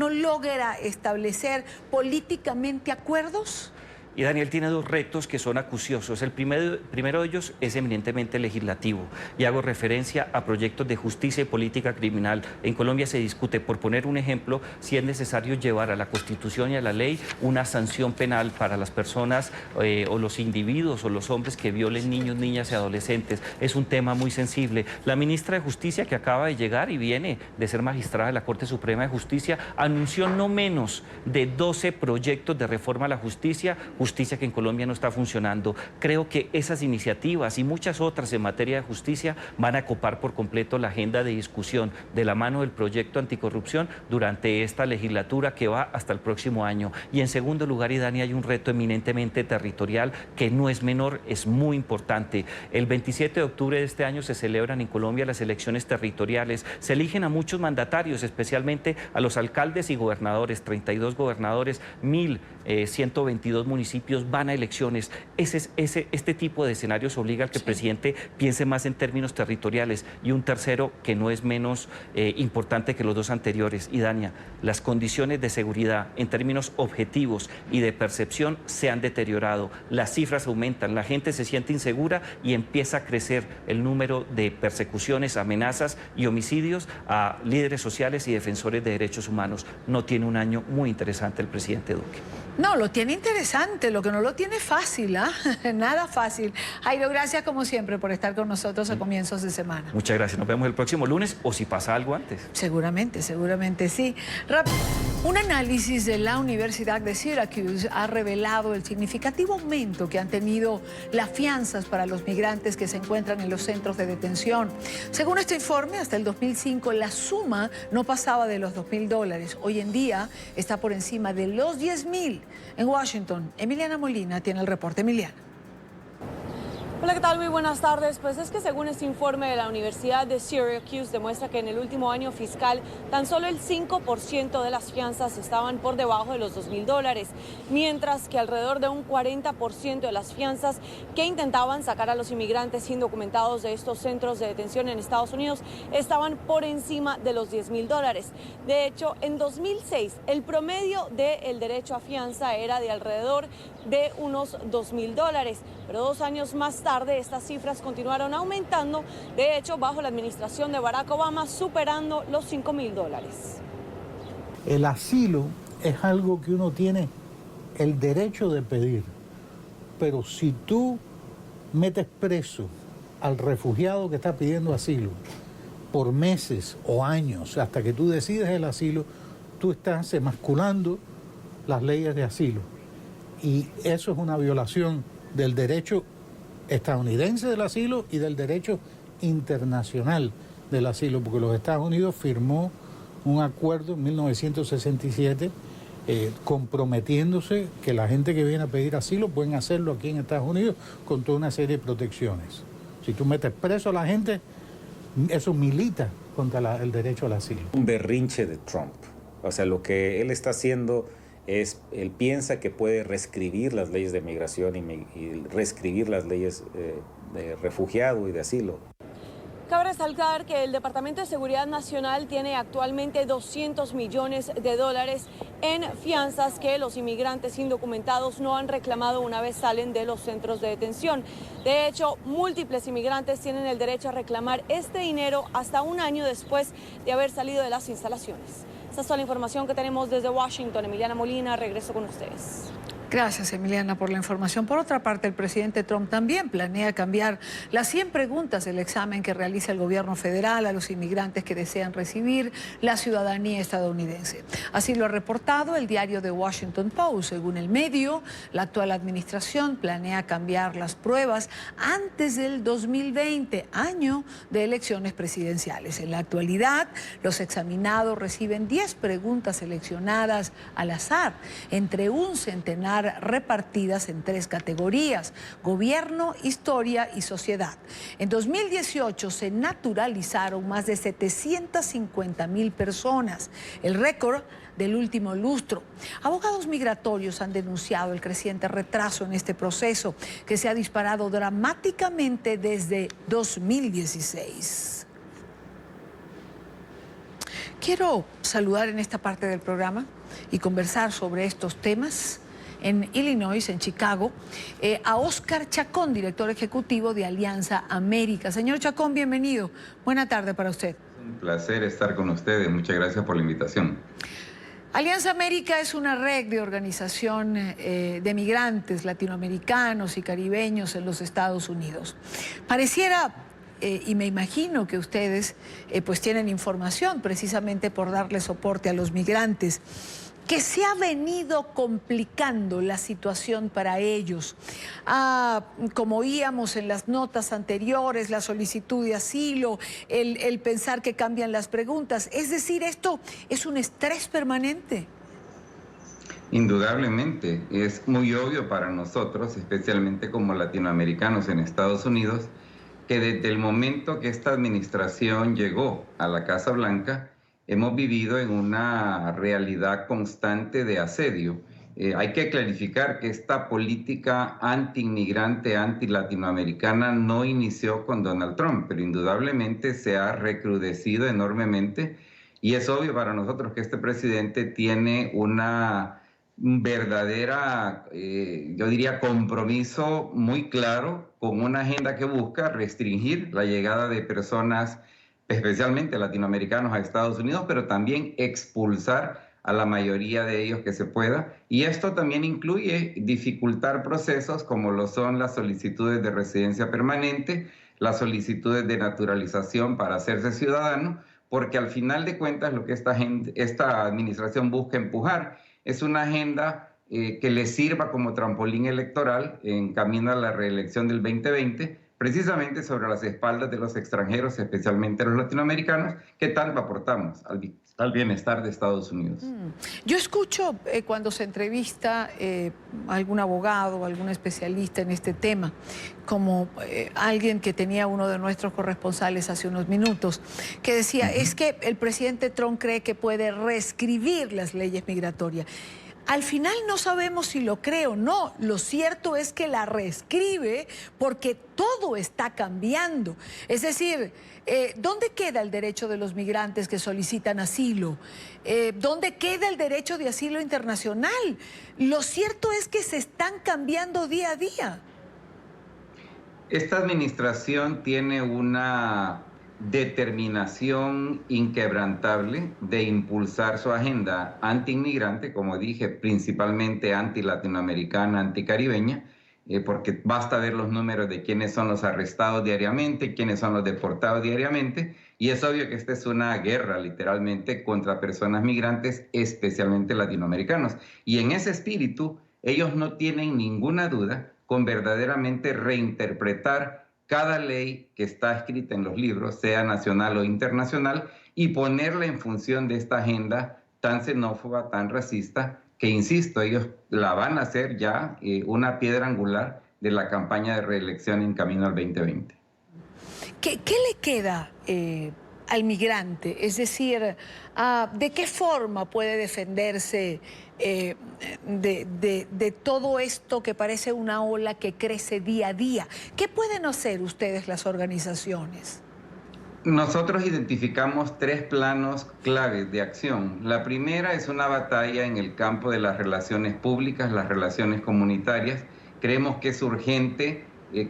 logra establecer políticamente acuerdos. Y Daniel tiene dos retos que son acuciosos. El primero de ellos es eminentemente legislativo y hago referencia a proyectos de justicia y política criminal. En Colombia se discute, por poner un ejemplo, si es necesario llevar a la Constitución y a la ley una sanción penal para las personas o los individuos o los hombres que violen niños, niñas y adolescentes. Es un tema muy sensible. La ministra de Justicia, que acaba de llegar y viene de ser magistrada de la Corte Suprema de Justicia, anunció no menos de 12 proyectos de reforma a la justicia que en Colombia no está funcionando. Creo que esas iniciativas y muchas otras en materia de justicia van a copar por completo la agenda de discusión de la mano del proyecto anticorrupción durante esta legislatura que va hasta el próximo año. Y en segundo lugar, y Dani, hay un reto eminentemente territorial que no es menor, es muy importante. El 27 de octubre de este año se celebran en Colombia las elecciones territoriales. Se eligen a muchos mandatarios, especialmente a los alcaldes y gobernadores, 32 gobernadores, 1.122 municipios van a elecciones. Este tipo de escenarios obliga al que el presidente piense más en términos territoriales. Y un tercero que no es menos importante que los dos anteriores. Y Dania, las condiciones de seguridad en términos objetivos y de percepción se han deteriorado. Las cifras aumentan, la gente se siente insegura y empieza a crecer el número de persecuciones, amenazas y homicidios a líderes sociales y defensores de derechos humanos. No tiene un año muy interesante el presidente Duque. No, lo tiene interesante, lo que no lo tiene fácil, ¿ah? Nada fácil. Jairo, gracias como siempre por estar con nosotros a comienzos de semana. Muchas gracias, nos vemos el próximo lunes o si pasa algo antes. Seguramente sí. Un análisis de la Universidad de Syracuse ha revelado el significativo aumento que han tenido las fianzas para los migrantes que se encuentran en los centros de detención. Según este informe, hasta el 2005 la suma no pasaba de los $2.000. Hoy en día está por encima de los $10.000. En Washington, Emiliana Molina tiene el reporte. Emiliana. Hola, ¿qué tal? Muy buenas tardes. Pues es que según este informe de la Universidad de Syracuse demuestra que en el último año fiscal tan solo el 5% de las fianzas estaban por debajo de los $2.000, mientras que alrededor de un 40% de las fianzas que intentaban sacar a los inmigrantes indocumentados de estos centros de detención en Estados Unidos estaban por encima de los $10.000. De hecho, en 2006 el promedio del derecho a fianza era de alrededor de unos $2.000, pero 2 años más tarde estas cifras continuaron aumentando, de hecho bajo la administración de Barack Obama superando los $5.000. El asilo es algo que uno tiene el derecho de pedir, pero si tú metes preso al refugiado que está pidiendo asilo por meses o años hasta que tú decides el asilo, tú estás emasculando las leyes de asilo. Y eso es una violación del derecho estadounidense del asilo y del derecho internacional del asilo, porque los Estados Unidos firmó un acuerdo en 1967 comprometiéndose que la gente que viene a pedir asilo pueden hacerlo aquí en Estados Unidos con toda una serie de protecciones. Si tú metes preso a la gente, eso milita contra el derecho al asilo. Un berrinche de Trump. O sea, lo que él está haciendo él piensa que puede reescribir las leyes de migración y reescribir las leyes de refugiado y de asilo. Cabe resaltar que el Departamento de Seguridad Nacional tiene actualmente 200 millones de dólares en fianzas que los inmigrantes indocumentados no han reclamado una vez salen de los centros de detención. De hecho, múltiples inmigrantes tienen el derecho a reclamar este dinero hasta un año después de haber salido de las instalaciones. Esta es toda la información que tenemos desde Washington. Emiliana Molina, regreso con ustedes. Gracias, Emiliana, por la información. Por otra parte, el presidente Trump también planea cambiar las 100 preguntas del examen que realiza el gobierno federal a los inmigrantes que desean recibir la ciudadanía estadounidense. Así lo ha reportado el diario The Washington Post. Según el medio, la actual administración planea cambiar las pruebas antes del 2020, año de elecciones presidenciales. En la actualidad, los examinados reciben 10 preguntas seleccionadas al azar, entre un centenar repartidas en 3 categorías: gobierno, historia y sociedad. En 2018 se naturalizaron más de 750,000 personas, el récord del último lustro. Abogados migratorios han denunciado el creciente retraso en este proceso, que se ha disparado dramáticamente desde 2016. Quiero saludar en esta parte del programa y conversar sobre estos temas en Illinois, en Chicago, a Oscar Chacón, director ejecutivo de Alianza América. Señor Chacón, bienvenido. Buena tarde para usted. Un placer estar con ustedes. Muchas gracias por la invitación. Alianza América es una red de organización de migrantes latinoamericanos y caribeños en los Estados Unidos. Pareciera, y me imagino que ustedes pues tienen información precisamente por darle soporte a los migrantes, que se ha venido complicando la situación para ellos. Como oíamos en las notas anteriores, la solicitud de asilo, el pensar que cambian las preguntas. Es decir, esto es un estrés permanente. Indudablemente, es muy obvio para nosotros, especialmente como latinoamericanos en Estados Unidos, que desde el momento que esta administración llegó a la Casa Blanca, hemos vivido en una realidad constante de asedio. Hay que clarificar que esta política anti-inmigrante, anti-latinoamericana no inició con Donald Trump, pero indudablemente se ha recrudecido enormemente, y es obvio para nosotros que este presidente tiene una verdadera, yo diría, compromiso muy claro con una agenda que busca restringir la llegada de personas, especialmente latinoamericanos, a Estados Unidos, pero también expulsar a la mayoría de ellos que se pueda. Y esto también incluye dificultar procesos como lo son las solicitudes de residencia permanente, las solicitudes de naturalización para hacerse ciudadano, porque al final de cuentas lo que esta administración busca empujar es una agenda que le sirva como trampolín electoral en camino a la reelección del 2020, precisamente sobre las espaldas de los extranjeros, especialmente los latinoamericanos, que tanto aportamos al bienestar de Estados Unidos. Yo escucho cuando se entrevista a algún abogado, algún especialista en este tema, como alguien que tenía uno de nuestros corresponsales hace unos minutos, que decía, es que el presidente Trump cree que puede reescribir las leyes migratorias. Al final no sabemos si lo cree o no. Lo cierto es que la reescribe porque todo está cambiando. Es decir, ¿dónde queda el derecho de los migrantes que solicitan asilo? ¿Dónde queda el derecho de asilo internacional? Lo cierto es que se están cambiando día a día. Esta administración tiene una determinación inquebrantable de impulsar su agenda anti-inmigrante, como dije, principalmente anti-latinoamericana, anti-caribeña, porque basta ver los números de quiénes son los arrestados diariamente, quiénes son los deportados diariamente, y es obvio que esta es una guerra, literalmente, contra personas migrantes, especialmente latinoamericanos. Y en ese espíritu, ellos no tienen ninguna duda con verdaderamente reinterpretar cada ley que está escrita en los libros, sea nacional o internacional, y ponerla en función de esta agenda tan xenófoba, tan racista, que, insisto, ellos la van a hacer ya una piedra angular de la campaña de reelección en camino al 2020. ¿Qué le queda al migrante? Es decir, ¿de qué forma puede defenderse de todo esto que parece una ola que crece día a día? ¿Qué pueden hacer ustedes, las organizaciones? Nosotros identificamos 3 planos claves de acción. La primera es una batalla en el campo de las relaciones públicas, las relaciones comunitarias. Creemos que es urgente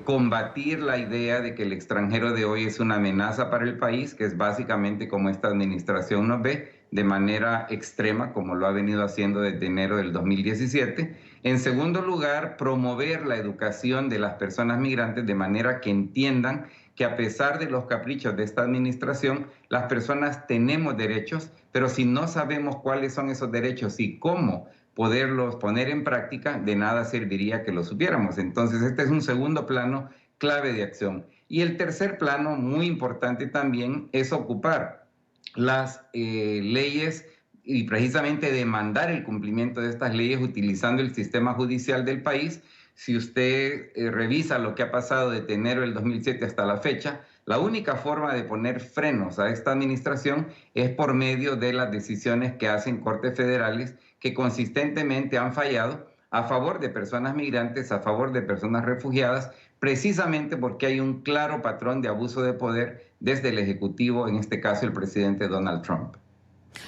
combatir la idea de que el extranjero de hoy es una amenaza para el país, que es básicamente como esta administración nos ve, de manera extrema, como lo ha venido haciendo desde enero del 2017. En segundo lugar, promover la educación de las personas migrantes de manera que entiendan que a pesar de los caprichos de esta administración, las personas tenemos derechos, pero si no sabemos cuáles son esos derechos y cómo poderlos poner en práctica, de nada serviría que lo supiéramos. Entonces, este es un segundo plano clave de acción. Y el tercer plano, muy importante también, es ocupar las leyes y precisamente demandar el cumplimiento de estas leyes utilizando el sistema judicial del país. Si usted revisa lo que ha pasado desde enero del 2007 hasta la fecha, la única forma de poner frenos a esta administración es por medio de las decisiones que hacen cortes federales que consistentemente han fallado a favor de personas migrantes, a favor de personas refugiadas, precisamente porque hay un claro patrón de abuso de poder desde el Ejecutivo, en este caso el presidente Donald Trump.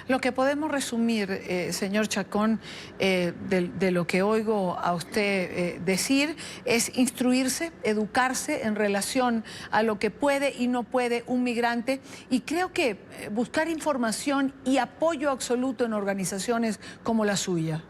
Lo que podemos resumir, señor Chacón, de lo que oigo a usted decir, es instruirse, educarse en relación a lo que puede y no puede un migrante, y creo que buscar información y apoyo absoluto en organizaciones como la suya.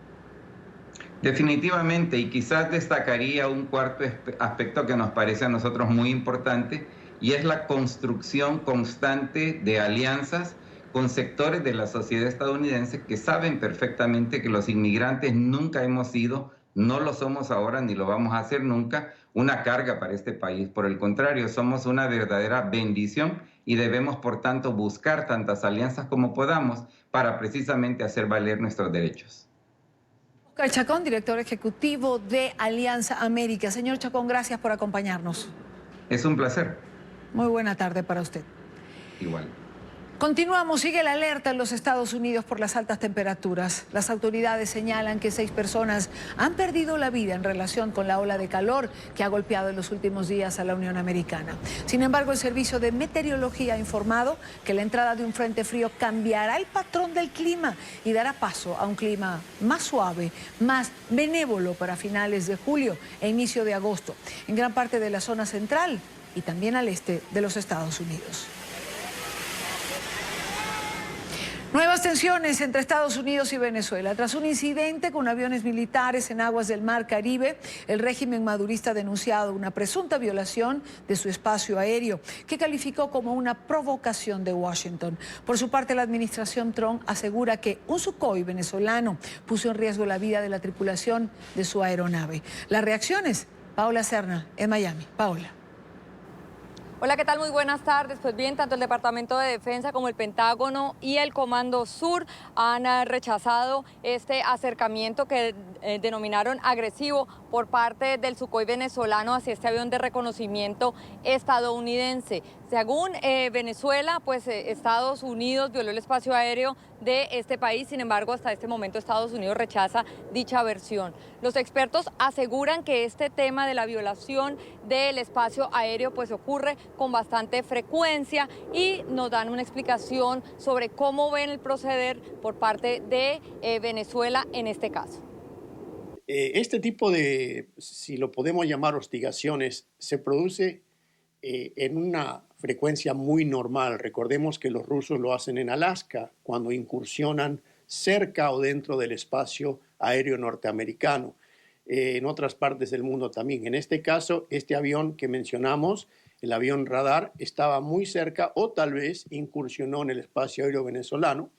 Definitivamente, y quizás destacaría un cuarto aspecto que nos parece a nosotros muy importante, y es la construcción constante de alianzas con sectores de la sociedad estadounidense que saben perfectamente que los inmigrantes nunca hemos sido, no lo somos ahora ni lo vamos a hacer nunca, una carga para este país. Por el contrario, somos una verdadera bendición y debemos, por tanto, buscar tantas alianzas como podamos para precisamente hacer valer nuestros derechos. Oscar Chacón, director ejecutivo de Alianza América. Señor Chacón, gracias por acompañarnos. Es un placer. Muy buena tarde para usted. Igual. Continuamos, sigue la alerta en los Estados Unidos por las altas temperaturas. Las autoridades señalan que 6 personas han perdido la vida en relación con la ola de calor que ha golpeado en los últimos días a la Unión Americana. Sin embargo, el Servicio de Meteorología ha informado que la entrada de un frente frío cambiará el patrón del clima y dará paso a un clima más suave, más benévolo para finales de julio e inicio de agosto, en gran parte de la zona central y también al este de los Estados Unidos. Nuevas tensiones entre Estados Unidos y Venezuela. Tras un incidente con aviones militares en aguas del Mar Caribe, el régimen madurista ha denunciado una presunta violación de su espacio aéreo, que calificó como una provocación de Washington. Por su parte, la administración Trump asegura que un Sukhoi venezolano puso en riesgo la vida de la tripulación de su aeronave. Las reacciones, Paola Serna, en Miami. Paola. Hola, ¿qué tal? Muy buenas tardes. Pues bien, tanto el Departamento de Defensa como el Pentágono y el Comando Sur han rechazado este acercamiento que denominaron agresivo por parte del Sukhoi venezolano hacia este avión de reconocimiento estadounidense. Según Venezuela, pues Estados Unidos violó el espacio aéreo de este país. Sin embargo, hasta este momento Estados Unidos rechaza dicha versión. Los expertos aseguran que este tema de la violación del espacio aéreo pues ocurre con bastante frecuencia y nos dan una explicación sobre cómo ven el proceder por parte de Venezuela en este caso. Este tipo de, si lo podemos llamar hostigaciones, se produce en una frecuencia muy normal. Recordemos que los rusos lo hacen en Alaska cuando incursionan cerca o dentro del espacio aéreo norteamericano. En otras partes del mundo también. En este caso, este avión que mencionamos, el avión radar, estaba muy cerca o tal vez incursionó en el espacio aéreo venezolano.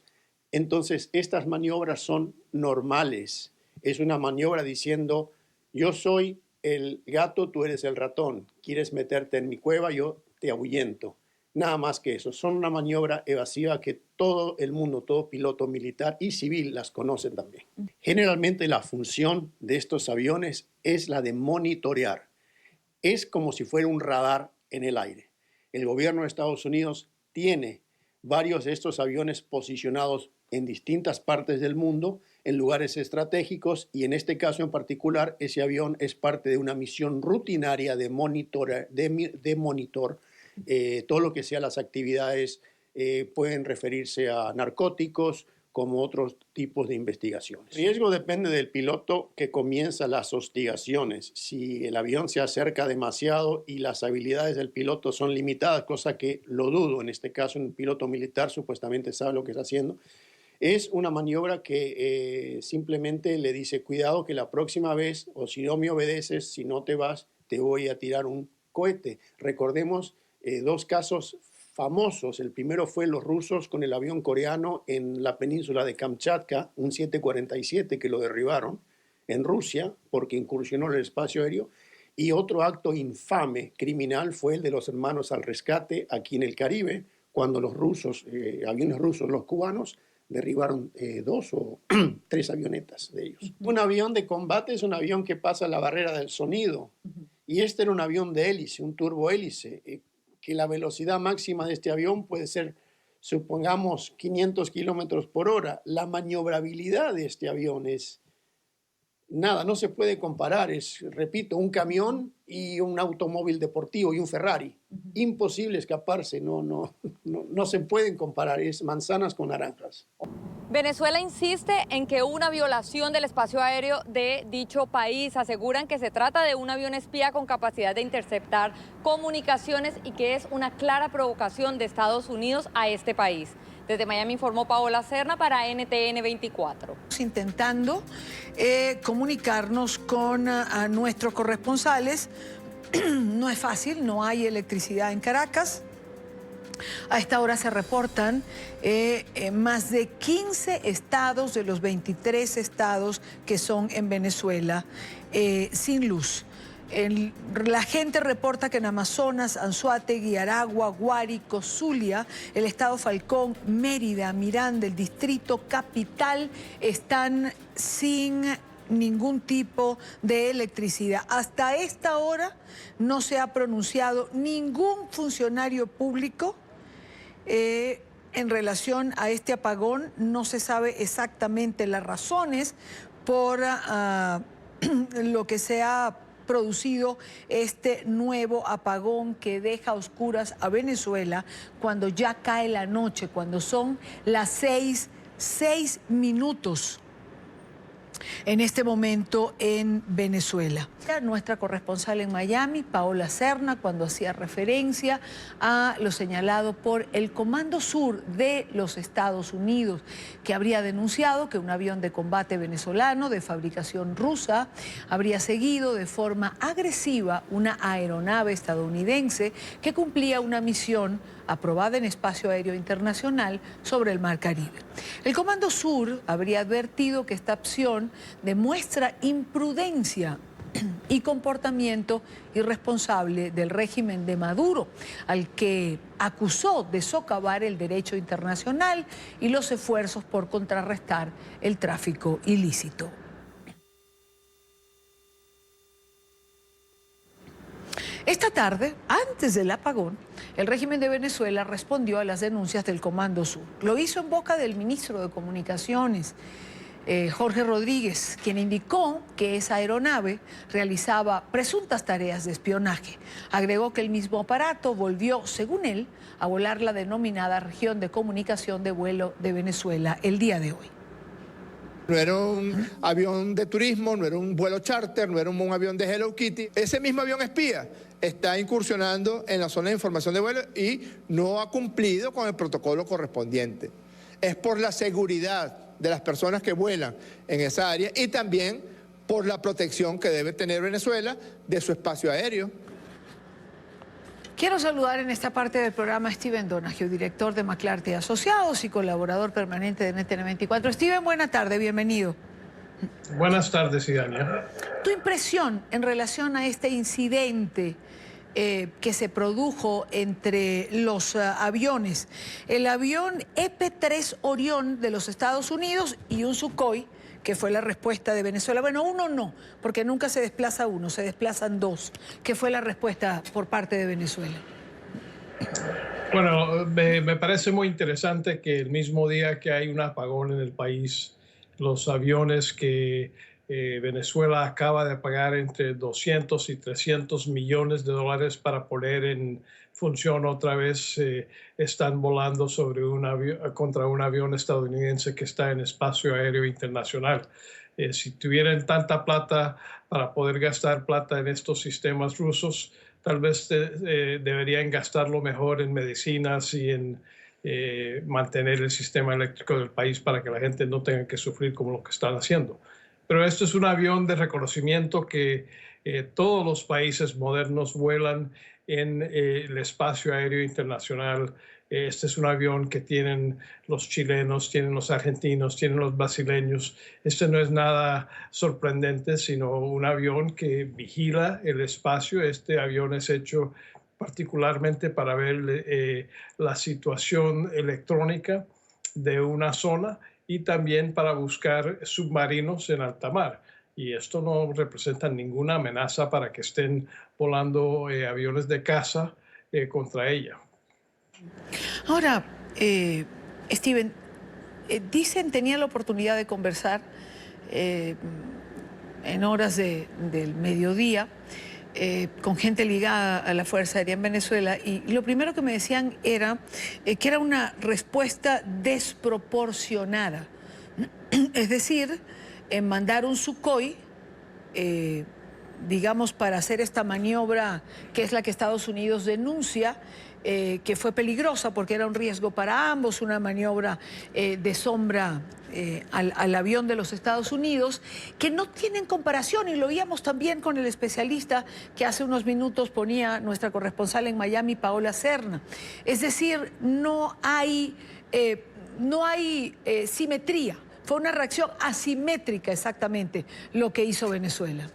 Entonces, estas maniobras son normales. Es una maniobra diciendo, yo soy el gato, tú eres el ratón. Quieres meterte en mi cueva, yo te ahuyento. Nada más que eso. Son una maniobra evasiva que todo el mundo, todo piloto militar y civil las conocen también. Generalmente la función de estos aviones es la de monitorear. Es como si fuera un radar en el aire. El gobierno de Estados Unidos tiene varios de estos aviones posicionados en distintas partes del mundo, en lugares estratégicos, y en este caso en particular, ese avión es parte de una misión rutinaria de monitor. Todo lo que sea las actividades pueden referirse a narcóticos, como otros tipos de investigaciones. El riesgo depende del piloto que comienza las hostigaciones. Si el avión se acerca demasiado y las habilidades del piloto son limitadas, cosa que lo dudo, en este caso un piloto militar supuestamente sabe lo que está haciendo, es una maniobra que simplemente le dice, cuidado que la próxima vez, o si no me obedeces, si no te vas, te voy a tirar un cohete. Recordemos dos casos famosos. El primero fue los rusos con el avión coreano en la península de Kamchatka, un 747 que lo derribaron en Rusia porque incursionó en el espacio aéreo. Y otro acto infame, criminal, fue el de los hermanos al rescate aquí en el Caribe, cuando los rusos, aviones rusos, los cubanos, derribaron 2 o 3 avionetas de ellos. Un avión de combate es un avión que pasa la barrera del sonido. Y este era un avión de hélice, un turbohélice, que la velocidad máxima de este avión puede ser, supongamos, 500 kilómetros por hora. La maniobrabilidad de este avión es nada, no se puede comparar. Es, repito, un camión y un automóvil deportivo y un Ferrari. Imposible escaparse, no se pueden comparar, es manzanas con naranjas. Venezuela insiste en que hubo una violación del espacio aéreo de dicho país. Aseguran que se trata de un avión espía con capacidad de interceptar comunicaciones y que es una clara provocación de Estados Unidos a este país. Desde Miami informó Paola Serna para NTN 24. Intentando comunicarnos con nuestros corresponsales. No es fácil, no hay electricidad en Caracas. A esta hora se reportan más de 15 estados de los 23 estados que son en Venezuela sin luz. La gente reporta que en Amazonas, Anzoátegui, Aragua, Guárico, Zulia, el estado Falcón, Mérida, Miranda, el distrito Capital están sin ningún tipo de electricidad. Hasta esta hora no se ha pronunciado ningún funcionario público en relación a este apagón. No se sabe exactamente las razones por lo que se ha producido este nuevo apagón que deja a oscuras a Venezuela cuando ya cae la noche, cuando son las 6 minutos en este momento en Venezuela. Nuestra corresponsal en Miami, Paola Serna, cuando hacía referencia a lo señalado por el Comando Sur de los Estados Unidos, que habría denunciado que un avión de combate venezolano de fabricación rusa habría seguido de forma agresiva una aeronave estadounidense que cumplía una misión aprobada en espacio aéreo internacional sobre el Mar Caribe. El Comando Sur habría advertido que esta acción demuestra imprudencia y comportamiento irresponsable del régimen de Maduro, al que acusó de socavar el derecho internacional y los esfuerzos por contrarrestar el tráfico ilícito. Esta tarde, antes del apagón, el régimen de Venezuela respondió a las denuncias del Comando Sur. Lo hizo en boca del ministro de Comunicaciones, Jorge Rodríguez, quien indicó que esa aeronave realizaba presuntas tareas de espionaje. Agregó que el mismo aparato volvió, según él, a volar la denominada región de comunicación de vuelo de Venezuela el día de hoy. No era un avión de turismo, no era un vuelo charter, no era un avión de Hello Kitty. Ese mismo avión espía está incursionando en la zona de información de vuelo y no ha cumplido con el protocolo correspondiente. Es por la seguridad de las personas que vuelan en esa área y también por la protección que debe tener Venezuela de su espacio aéreo. Quiero saludar en esta parte del programa a Steven Donahue, director de McClarty Asociados y colaborador permanente de NTN 24. Steven, buena tarde, bienvenido. Buenas tardes, Idania. Tu impresión en relación a este incidente que se produjo entre los aviones, el avión EP-3 Orión de los Estados Unidos y un Sukhoi, que fue la respuesta de Venezuela. Bueno, uno no, porque nunca se desplaza uno, se desplazan dos. ¿Qué fue la respuesta por parte de Venezuela? Bueno, me parece muy interesante que el mismo día que hay un apagón en el país, los aviones que Venezuela acaba de pagar entre 200 y 300 millones de dólares para poner en función otra vez, están volando sobre contra un avión estadounidense que está en espacio aéreo internacional. Si tuvieran tanta plata para poder gastar plata en estos sistemas rusos, tal vez deberían gastarlo mejor en medicinas y en mantener el sistema eléctrico del país para que la gente no tenga que sufrir como lo que están haciendo. Pero esto es un avión de reconocimiento que todos los países modernos vuelan en el espacio aéreo internacional. Este es un avión que tienen los chilenos, tienen los argentinos, tienen los brasileños. Este no es nada sorprendente, sino un avión que vigila el espacio. Este avión es hecho particularmente para ver la situación electrónica de una zona y también para buscar submarinos en alta mar. Y esto no representa ninguna amenaza para que estén volando aviones de caza contra ella. Ahora, Steven, tenía la oportunidad de conversar en horas del mediodía con gente ligada a la Fuerza Aérea en Venezuela, y lo primero que me decían era que era una respuesta desproporcionada. Es decir, mandar un Sukhoi, digamos, para hacer esta maniobra que es la que Estados Unidos denuncia, que fue peligrosa porque era un riesgo para ambos, una maniobra de sombra al avión de los Estados Unidos, que no tienen comparación, y lo oíamos también con el especialista que hace unos minutos ponía nuestra corresponsal en Miami, Paola Serna. Es decir, no hay simetría. Fue una reacción asimétrica exactamente lo que hizo Venezuela.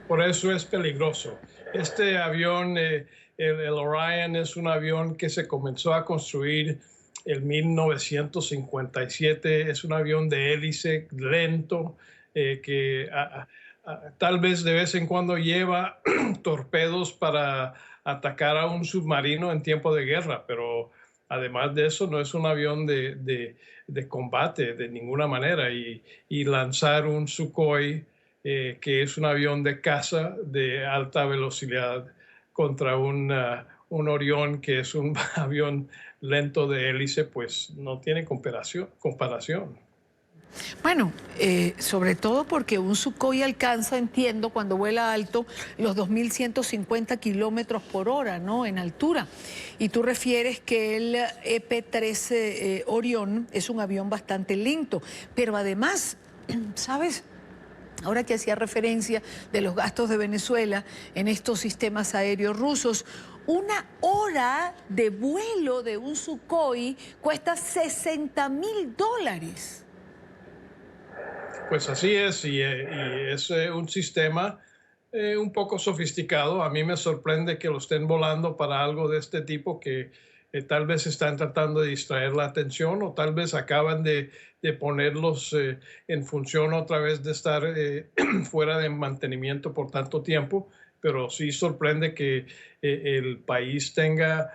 Por eso es peligroso. Este avión, el Orion, es un avión que se comenzó a construir en 1957. Es un avión de hélice lento que tal vez de vez en cuando lleva torpedos para atacar a un submarino en tiempo de guerra, pero además de eso no es un avión de combate de ninguna manera. Y lanzar un Sukhoi, que es un avión de caza de alta velocidad, contra un Orión, que es un avión lento de hélice, pues no tiene comparación. Bueno, sobre todo porque un Sukhoi alcanza, entiendo, cuando vuela alto, los 2.150 kilómetros por hora, ¿no?, en altura. Y tú refieres que el EP-13 Orión es un avión bastante lento. Pero además, ¿sabes? Ahora que hacía referencia de los gastos de Venezuela en estos sistemas aéreos rusos, una hora de vuelo de un Sukhoi cuesta $60.000. Pues así es, y es un sistema un poco sofisticado. A mí me sorprende que lo estén volando para algo de este tipo, que tal vez están tratando de distraer la atención, o tal vez acaban de ponerlos en función otra vez de estar fuera de mantenimiento por tanto tiempo. Pero sí sorprende que el país tenga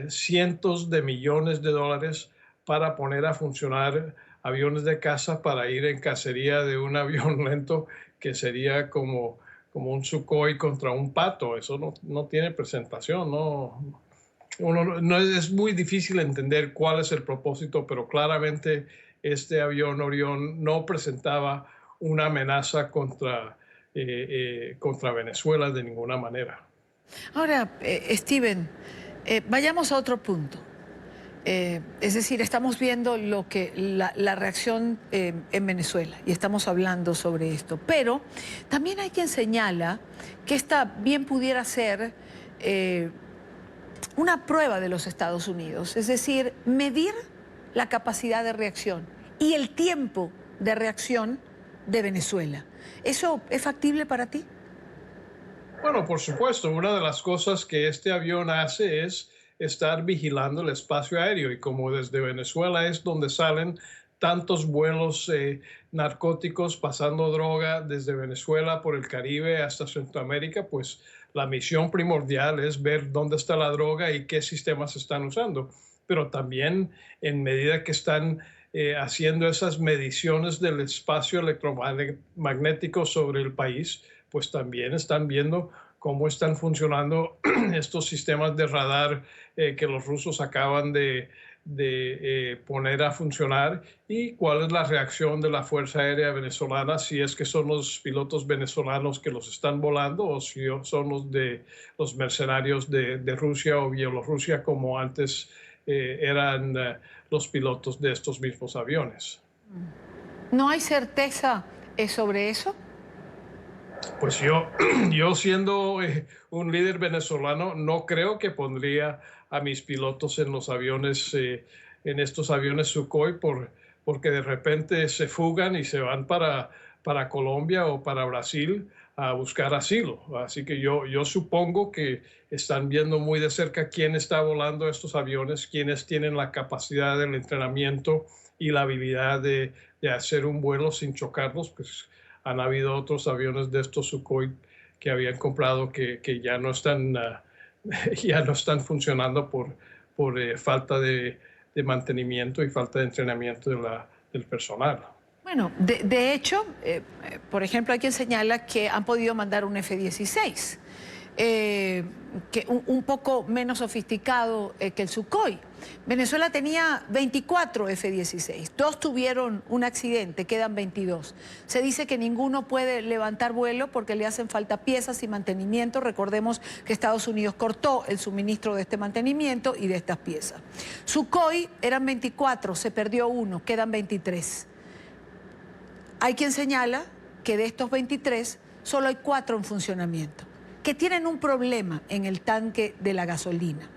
cientos de millones de dólares para poner a funcionar aviones de caza para ir en cacería de un avión lento, que sería como un Sukhoi contra un pato. Eso no tiene presentación, es muy difícil entender cuál es el propósito, pero claramente este avión Orión no presentaba una amenaza contra Venezuela de ninguna manera. Ahora, Steven, vayamos a otro punto. Es decir, estamos viendo la reacción en Venezuela y estamos hablando sobre esto, pero también hay quien señala que esta bien pudiera ser una prueba de los Estados Unidos, es decir, medir la capacidad de reacción y el tiempo de reacción de Venezuela. ¿Eso es factible para ti? Bueno, por supuesto. Una de las cosas que este avión hace es estar vigilando el espacio aéreo, y como desde Venezuela es donde salen tantos vuelos narcóticos pasando droga desde Venezuela por el Caribe hasta Centroamérica, pues la misión primordial es ver dónde está la droga y qué sistemas están usando. Pero también en medida que están haciendo esas mediciones del espacio electromagnético sobre el país, pues también están viendo cómo están funcionando estos sistemas de radar que los rusos acaban de poner a funcionar y cuál es la reacción de la Fuerza Aérea Venezolana, si es que son los pilotos venezolanos que los están volando o si son los mercenarios de Rusia o Bielorrusia, como antes eran los pilotos de estos mismos aviones. ¿No hay certeza sobre eso? Pues yo siendo un líder venezolano, no creo que pondría a mis pilotos en los aviones, en estos aviones Sukhoi, porque de repente se fugan y se van para Colombia o para Brasil a buscar asilo. Así que yo supongo que están viendo muy de cerca quién está volando estos aviones, quiénes tienen la capacidad del entrenamiento y la habilidad de hacer un vuelo sin chocarlos. Pues han habido otros aviones de estos Sukhoi que habían comprado que ya no están funcionando por falta de mantenimiento y falta de entrenamiento del personal. Bueno, de hecho, por ejemplo, hay quien señala que han podido mandar un F-16, que un poco menos sofisticado que el Sukhoi. Venezuela tenía 24 F-16, 2 tuvieron un accidente, quedan 22. Se dice que ninguno puede levantar vuelo porque le hacen falta piezas y mantenimiento. Recordemos que Estados Unidos cortó el suministro de este mantenimiento y de estas piezas. Sukhoi eran 24, se perdió uno, quedan 23. Hay quien señala que de estos 23 solo hay 4 en funcionamiento, que tienen un problema en el tanque de la gasolina,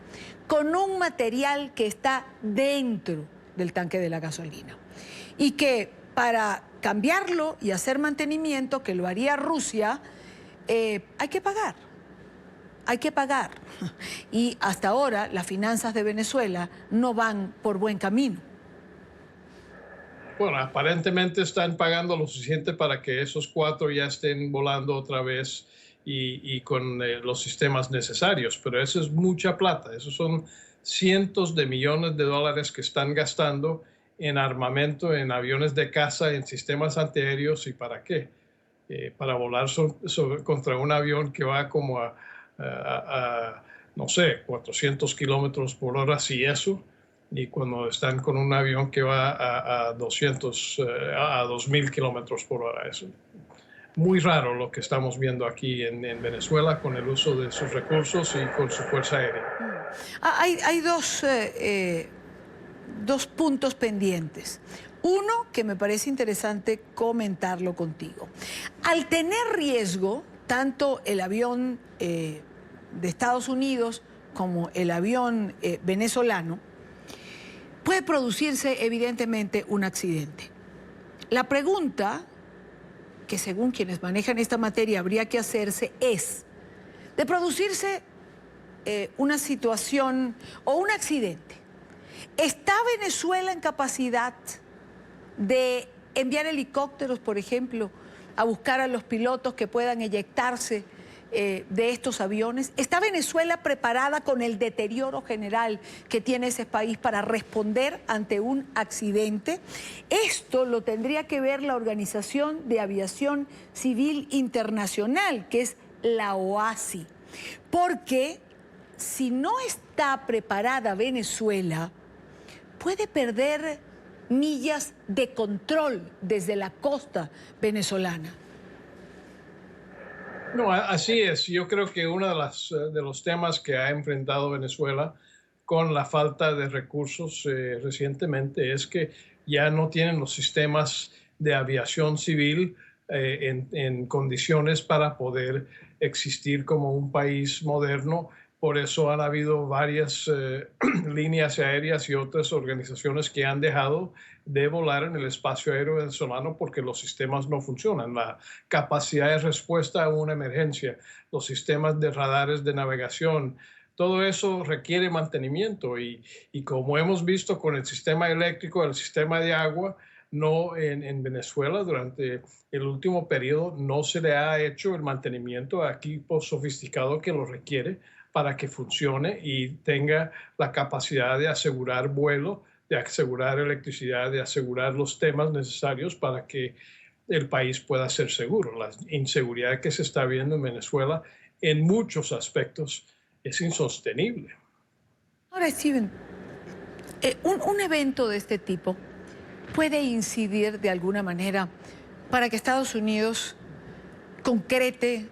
con un material que está dentro del tanque de la gasolina. Y que para cambiarlo y hacer mantenimiento, que lo haría Rusia, hay que pagar. Hay que pagar. Y hasta ahora las finanzas de Venezuela no van por buen camino. Bueno, aparentemente están pagando lo suficiente para que esos 4 ya estén volando otra vez y con los sistemas necesarios, pero eso es mucha plata. Esos son cientos de millones de dólares que están gastando en armamento, en aviones de caza, en sistemas antiaéreos. ¿Y para qué? Para volar contra un avión que va como no sé, 400 kilómetros por hora, si eso. Y cuando están con un avión que va a 2.000 kilómetros por hora. Es muy raro lo que estamos viendo aquí en Venezuela con el uso de sus recursos y con su fuerza aérea. Hay dos puntos pendientes. Uno que me parece interesante comentarlo contigo. Al tener riesgo, tanto el avión de Estados Unidos como el avión venezolano, puede producirse evidentemente un accidente. La pregunta que según quienes manejan esta materia habría que hacerse es, de producirse una situación o un accidente, ¿está Venezuela en capacidad de enviar helicópteros, por ejemplo, a buscar a los pilotos que puedan eyectarse de estos aviones? ¿Está Venezuela preparada con el deterioro general que tiene ese país para responder ante un accidente? Esto lo tendría que ver la Organización de Aviación Civil Internacional, que es la OACI, porque si no está preparada Venezuela, puede perder millas de control desde la costa venezolana. No, así es. Yo creo que uno de los temas que ha enfrentado Venezuela con la falta de recursos recientemente es que ya no tienen los sistemas de aviación civil en condiciones para poder existir como un país moderno. Por eso han habido varias líneas aéreas y otras organizaciones que han dejado de volar en el espacio aéreo venezolano porque los sistemas no funcionan. La capacidad de respuesta a una emergencia, los sistemas de radares de navegación, todo eso requiere mantenimiento y como hemos visto con el sistema eléctrico, el sistema de agua, no en Venezuela durante el último periodo no se le ha hecho el mantenimiento a equipos sofisticados que lo requiere para que funcione y tenga la capacidad de asegurar vuelo, de asegurar electricidad, de asegurar los temas necesarios para que el país pueda ser seguro. La inseguridad que se está viendo en Venezuela en muchos aspectos es insostenible. Ahora, Steven, un evento de este tipo puede incidir de alguna manera para que Estados Unidos concrete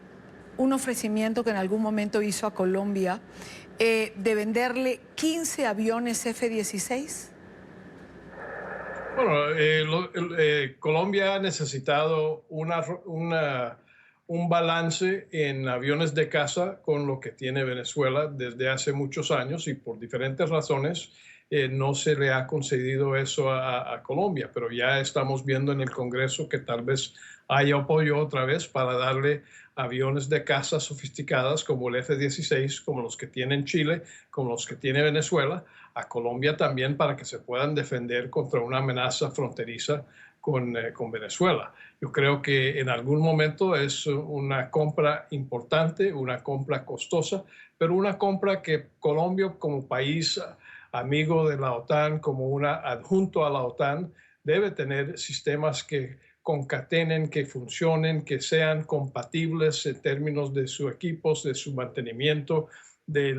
un ofrecimiento que en algún momento hizo a Colombia de venderle 15 aviones F-16. Bueno, Colombia ha necesitado un balance en aviones de caza con lo que tiene Venezuela desde hace muchos años y por diferentes razones no se le ha concedido eso a Colombia, pero ya estamos viendo en el Congreso que tal vez haya apoyo otra vez para darle aviones de caza sofisticadas como el F-16, como los que tiene Chile, como los que tiene Venezuela, a Colombia también para que se puedan defender contra una amenaza fronteriza con Venezuela. Yo creo que en algún momento es una compra importante, una compra costosa, pero una compra que Colombia como país amigo de la OTAN, como un adjunto a la OTAN, debe tener sistemas que concatenen, que funcionen, que sean compatibles en términos de sus equipos, de su mantenimiento, de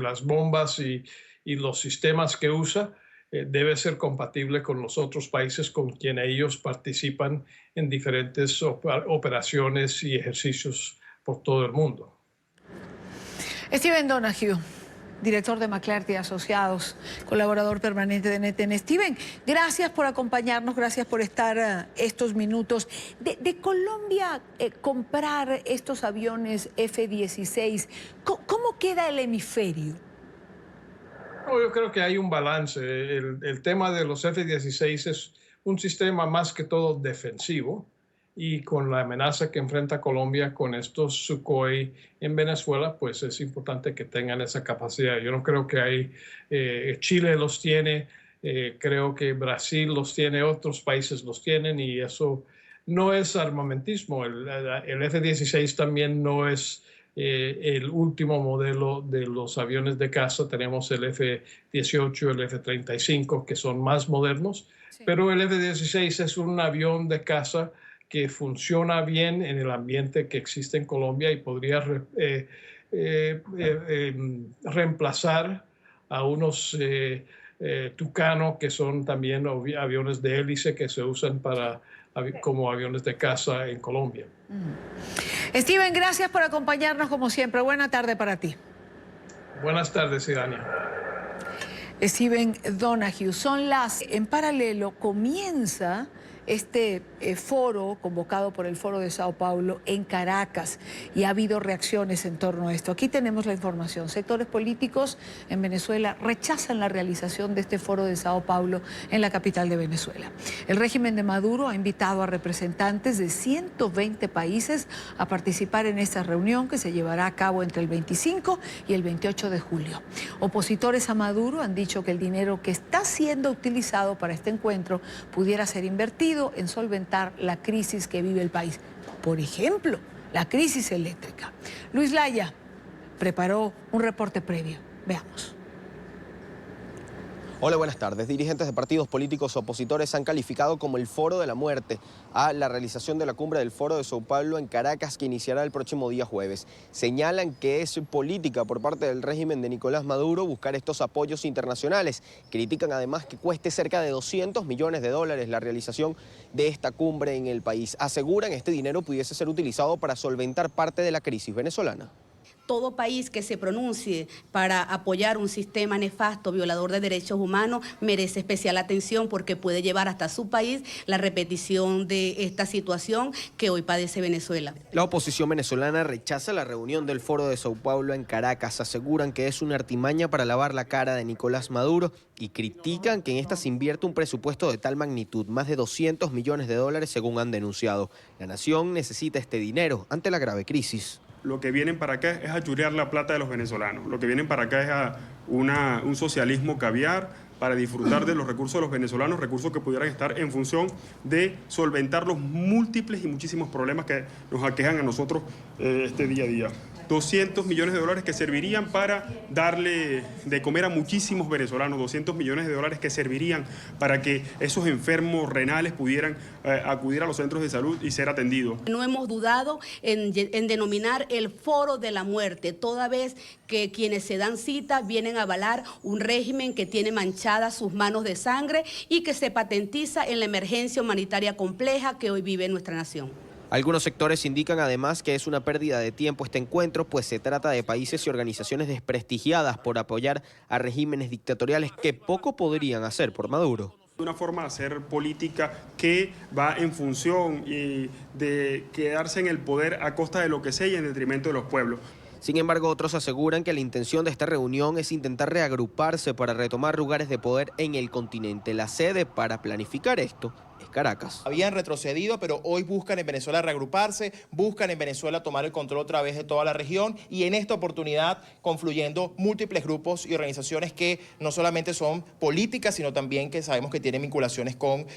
las bombas y los sistemas que usa. Debe ser compatible con los otros países con quienes ellos participan en diferentes operaciones y ejercicios por todo el mundo. Steven Donoghue, director de McClarty Asociados, colaborador permanente de NTN. Steven, gracias por acompañarnos, gracias por estar estos minutos. De Colombia comprar estos aviones F-16, ¿cómo queda el hemisferio? No, yo creo que hay un balance. El tema de los F-16 es un sistema más que todo defensivo y con la amenaza que enfrenta Colombia con estos Sukhoi en Venezuela, pues es importante que tengan esa capacidad. Yo no creo que Chile los tiene, creo que Brasil los tiene, otros países los tienen y eso no es armamentismo. El F-16 también no es el último modelo de los aviones de caza. Tenemos el F-18, el F-35, que son más modernos, pero el F-16 es un avión de caza que funciona bien en el ambiente que existe en Colombia y podría reemplazar a unos Tucano, que son también aviones de hélice que se usan como aviones de caza en Colombia. Steven, gracias por acompañarnos como siempre. Buena tarde para ti. Buenas tardes, Idania. Steven Donoghue, en paralelo comienza este foro convocado por el Foro de Sao Paulo en Caracas y ha habido reacciones en torno a esto. Aquí tenemos la información. Sectores políticos en Venezuela rechazan la realización de este Foro de Sao Paulo en la capital de Venezuela. El régimen de Maduro ha invitado a representantes de 120 países a participar en esta reunión que se llevará a cabo entre el 25 y el 28 de julio. Opositores a Maduro han dicho que el dinero que está siendo utilizado para este encuentro pudiera ser invertido en solventar la crisis que vive el país. Por ejemplo, la crisis eléctrica. Luis Laya preparó un reporte previo. Veamos. Hola, buenas tardes. Dirigentes de partidos políticos opositores han calificado como el foro de la muerte a la realización de la cumbre del Foro de Sao Paulo en Caracas, que iniciará el próximo día jueves. Señalan que es política por parte del régimen de Nicolás Maduro buscar estos apoyos internacionales. Critican además que cueste cerca de $200 millones la realización de esta cumbre en el país. Aseguran que este dinero pudiese ser utilizado para solventar parte de la crisis venezolana. Todo país que se pronuncie para apoyar un sistema nefasto, violador de derechos humanos, merece especial atención porque puede llevar hasta su país la repetición de esta situación que hoy padece Venezuela. La oposición venezolana rechaza la reunión del Foro de Sao Paulo en Caracas. Aseguran que es una artimaña para lavar la cara de Nicolás Maduro y critican que en esta se invierte un presupuesto de tal magnitud, más de $200 millones según han denunciado. La nación necesita este dinero ante la grave crisis. Lo que vienen para acá es a churear la plata de los venezolanos. Lo que vienen para acá es a un socialismo caviar para disfrutar de los recursos de los venezolanos, recursos que pudieran estar en función de solventar los múltiples y muchísimos problemas que nos aquejan a nosotros este día a día. 200 millones de dólares que servirían para darle de comer a muchísimos venezolanos, 200 millones de dólares que servirían para que esos enfermos renales pudieran acudir a los centros de salud y ser atendidos. No hemos dudado en denominar el foro de la muerte, toda vez que quienes se dan cita vienen a avalar un régimen que tiene manchadas sus manos de sangre y que se patentiza en la emergencia humanitaria compleja que hoy vive nuestra nación. Algunos sectores indican además que es una pérdida de tiempo este encuentro, pues se trata de países y organizaciones desprestigiadas por apoyar a regímenes dictatoriales que poco podrían hacer por Maduro. Una forma de hacer política que va en función de quedarse en el poder a costa de lo que sea y en detrimento de los pueblos. Sin embargo, otros aseguran que la intención de esta reunión es intentar reagruparse para retomar lugares de poder en el continente. La sede para planificar esto es Caracas. Habían retrocedido, pero hoy buscan en Venezuela reagruparse, buscan en Venezuela tomar el control otra vez de toda la región y en esta oportunidad confluyendo múltiples grupos y organizaciones que no solamente son políticas, sino también que sabemos que tienen vinculaciones con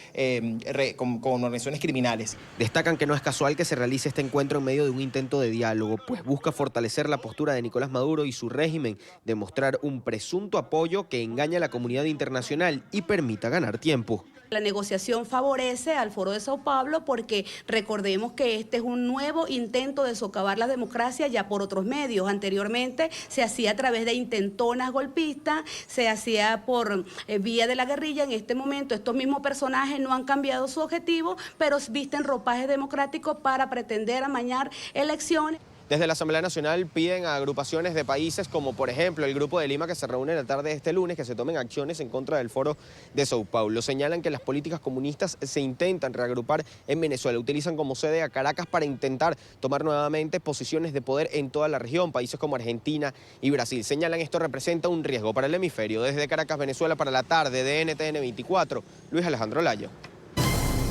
organizaciones criminales. Destacan que no es casual que se realice este encuentro en medio de un intento de diálogo, pues busca fortalecer la postura de Nicolás Maduro y su régimen, demostrar un presunto apoyo que engaña a la comunidad internacional y permita ganar tiempo. La negociación favorece al Foro de Sao Paulo porque recordemos que este es un nuevo intento de socavar la democracia ya por otros medios. Anteriormente se hacía a través de intentonas golpistas, se hacía por vía de la guerrilla. En este momento estos mismos personajes no han cambiado su objetivo, pero visten ropaje democrático para pretender amañar elecciones. Desde la Asamblea Nacional piden a agrupaciones de países como por ejemplo el Grupo de Lima que se reúne en la tarde de este lunes que se tomen acciones en contra del Foro de Sao Paulo. Señalan que las políticas comunistas se intentan reagrupar en Venezuela, utilizan como sede a Caracas para intentar tomar nuevamente posiciones de poder en toda la región, países como Argentina y Brasil. Señalan esto representa un riesgo para el hemisferio. Desde Caracas, Venezuela, para la tarde de NTN 24, Luis Alejandro Layo.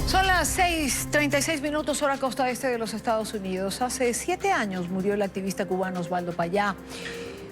Son las 6:36 minutos, hora costa este de los Estados Unidos. Hace 7 años murió el activista cubano Osvaldo Payá,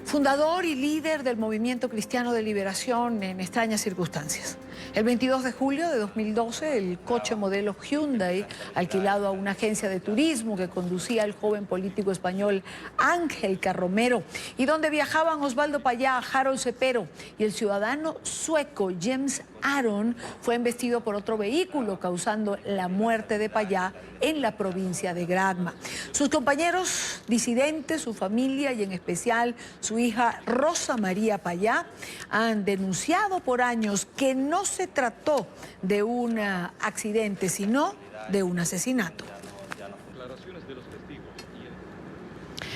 fundador y líder del Movimiento Cristiano de Liberación en extrañas circunstancias. El 22 de julio de 2012, el coche modelo Hyundai, alquilado a una agencia de turismo que conducía el joven político español Ángel Carromero, y donde viajaban Osvaldo Payá, Harold Cepero y el ciudadano sueco James Aron, fue embestido por otro vehículo, causando la muerte de Payá en la provincia de Granma. Sus compañeros disidentes, su familia y en especial su hija Rosa María Payá han denunciado por años que no se trató de un accidente, sino de un asesinato.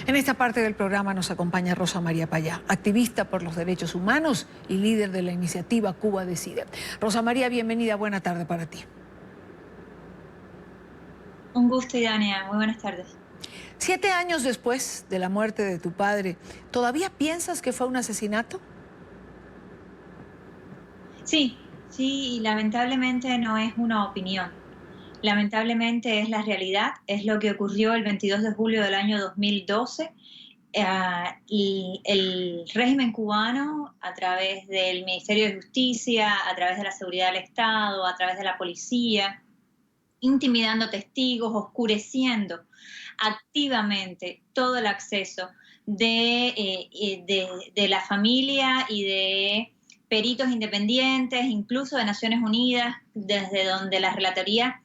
En esta parte del programa nos acompaña Rosa María Payá, activista por los derechos humanos y líder de la iniciativa Cuba Decide. Rosa María, bienvenida, buena tarde para ti. Un gusto, Idania, muy buenas tardes. 7 años después de la muerte de tu padre, ¿todavía piensas que fue un asesinato? Sí, y lamentablemente no es una opinión. Lamentablemente es la realidad, es lo que ocurrió el 22 de julio del año 2012. Y el régimen cubano, a través del Ministerio de Justicia, a través de la Seguridad del Estado, a través de la policía, intimidando testigos, oscureciendo activamente todo el acceso de la familia y de peritos independientes, incluso de Naciones Unidas, desde donde la Relatoría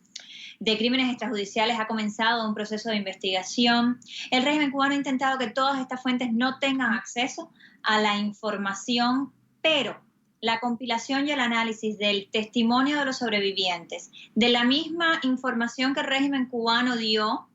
de Crímenes Extrajudiciales ha comenzado un proceso de investigación. El régimen cubano ha intentado que todas estas fuentes no tengan acceso a la información, pero la compilación y el análisis del testimonio de los sobrevivientes, de la misma información que el régimen cubano dio,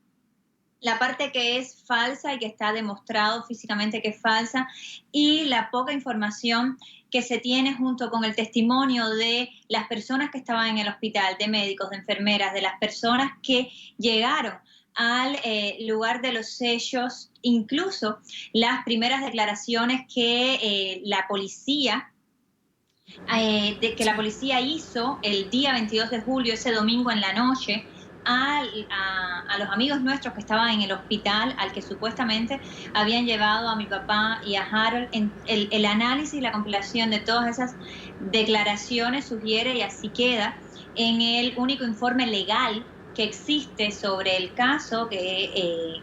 la parte que es falsa y que está demostrado físicamente que es falsa, y la poca información que se tiene junto con el testimonio de las personas que estaban en el hospital, de médicos, de enfermeras, de las personas que llegaron al lugar de los hechos, incluso las primeras declaraciones que la policía hizo el día 22 de julio, ese domingo en la noche, a los amigos nuestros que estaban en el hospital al que supuestamente habían llevado a mi papá y a Harold. El análisis y la compilación de todas esas declaraciones sugiere, y así queda, en el único informe legal que existe sobre el caso que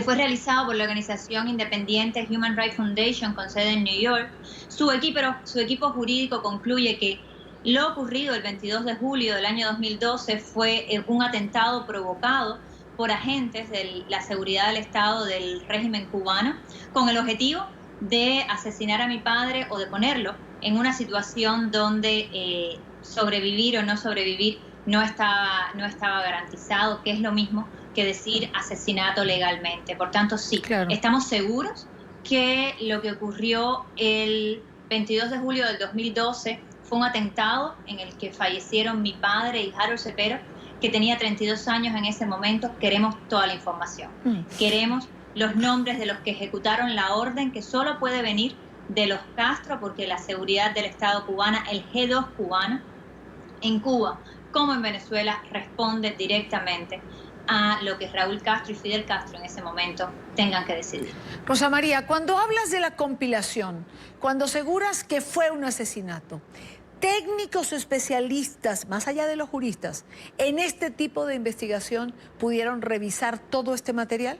fue realizado por la organización independiente Human Rights Foundation con sede en New York. Su equipo jurídico concluye que lo ocurrido el 22 de julio del año 2012 fue un atentado provocado por agentes de la seguridad del Estado del régimen cubano con el objetivo de asesinar a mi padre o de ponerlo en una situación donde sobrevivir o no sobrevivir no estaba garantizado, que es lo mismo que decir asesinato legalmente. Por tanto, sí, estamos seguros que lo que ocurrió el 22 de julio del 2012 fue un atentado en el que fallecieron mi padre y Harold Cepero, que tenía 32 años en ese momento. Queremos toda la información. Queremos los nombres de los que ejecutaron la orden, que solo puede venir de los Castro, porque la seguridad del Estado cubana, el G2 cubano, en Cuba como en Venezuela, responde directamente a lo que Raúl Castro y Fidel Castro en ese momento tengan que decidir. Rosa María, cuando hablas de la compilación, cuando aseguras que fue un asesinato, técnicos o especialistas, más allá de los juristas, en este tipo de investigación pudieron revisar todo este material.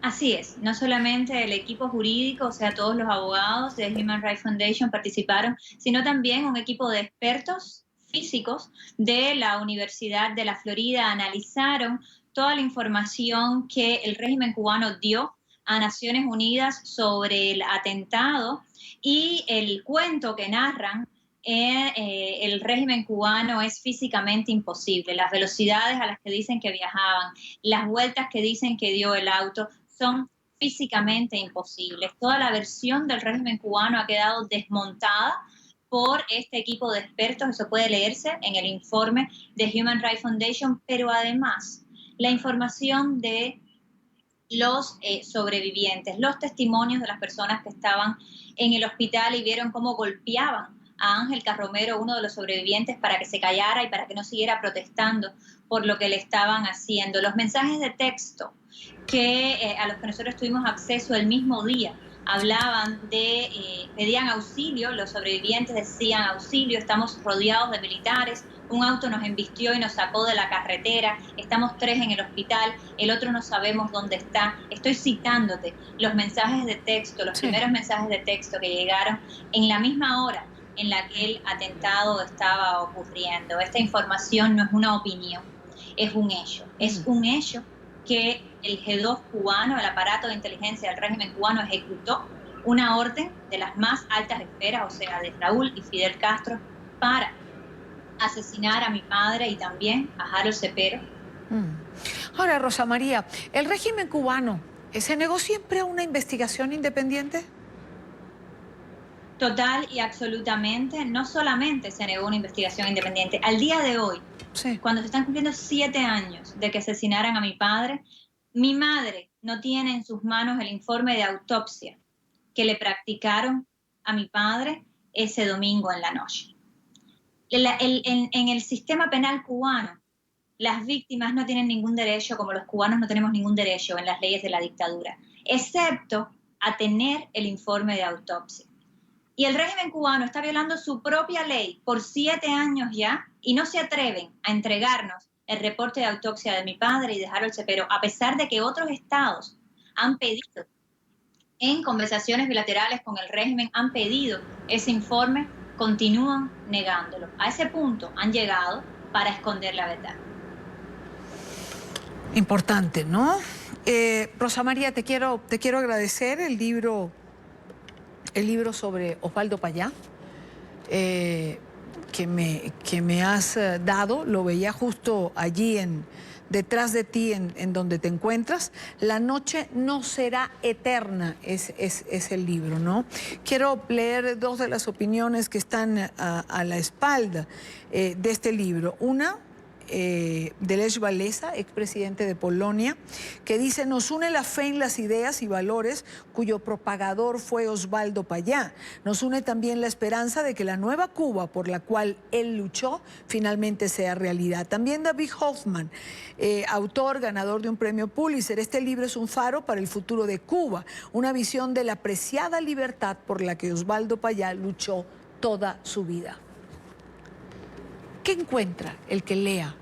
Así es, no solamente el equipo jurídico, o sea, todos los abogados de Human Rights Foundation participaron, sino también un equipo de expertos físicos de la Universidad de la Florida analizaron toda la información que el régimen cubano dio a Naciones Unidas sobre el atentado y el cuento que narran. El régimen cubano es físicamente imposible. Las velocidades a las que dicen que viajaban, las vueltas que dicen que dio el auto, son físicamente imposibles. Toda la versión del régimen cubano ha quedado desmontada por este equipo de expertos. Eso puede leerse en el informe de Human Rights Foundation, pero además la información de los sobrevivientes, los testimonios de las personas que estaban en el hospital y vieron cómo golpeaban a Ángel Carromero, uno de los sobrevivientes, para que se callara y para que no siguiera protestando por lo que le estaban haciendo. Los mensajes de texto a los que nosotros tuvimos acceso el mismo día hablaban pedían auxilio, los sobrevivientes decían auxilio, estamos rodeados de militares, un auto nos embistió y nos sacó de la carretera, estamos 3 en el hospital, el otro no sabemos dónde está. Estoy citándote los mensajes de texto, los primeros mensajes de texto que llegaron en la misma hora en la que el atentado estaba ocurriendo. Esta información no es una opinión, es un hecho. Es un hecho que el G2 cubano, el aparato de inteligencia del régimen cubano, ejecutó una orden de las más altas esferas, o sea, de Raúl y Fidel Castro, para asesinar a mi padre y también a Harold Cepero. Ahora, Rosa María, ¿el régimen cubano se negó siempre a una investigación independiente? Total y absolutamente. No solamente se negó una investigación independiente. Al día de hoy, cuando se están cumpliendo 7 años de que asesinaran a mi padre, mi madre no tiene en sus manos el informe de autopsia que le practicaron a mi padre ese domingo en la noche. En el sistema penal cubano, las víctimas no tienen ningún derecho, como los cubanos no tenemos ningún derecho en las leyes de la dictadura, excepto a tener el informe de autopsia. Y el régimen cubano está violando su propia ley por 7 años ya y no se atreven a entregarnos el reporte de autopsia de mi padre y de Harold Cepero, a pesar de que otros estados han pedido, en conversaciones bilaterales con el régimen, han pedido ese informe, continúan negándolo. A ese punto han llegado para esconder la verdad. Importante, ¿no? Rosa María, te quiero agradecer el libro sobre Osvaldo Payá, que me has dado. Lo veía justo allí detrás de ti, en donde te encuentras. La noche no será eterna es el libro, ¿no? Quiero leer 2 de las opiniones que están a la espalda de este libro. Una Lech Walesa, expresidente de Polonia, que dice: nos une la fe en las ideas y valores cuyo propagador fue Osvaldo Payá. Nos une también la esperanza de que la nueva Cuba por la cual él luchó finalmente sea realidad. También David Hoffman, autor ganador de un premio Pulitzer. Este libro es un faro para el futuro de Cuba, una visión de la preciada libertad por la que Osvaldo Payá luchó toda su vida. ¿Qué encuentra el que lea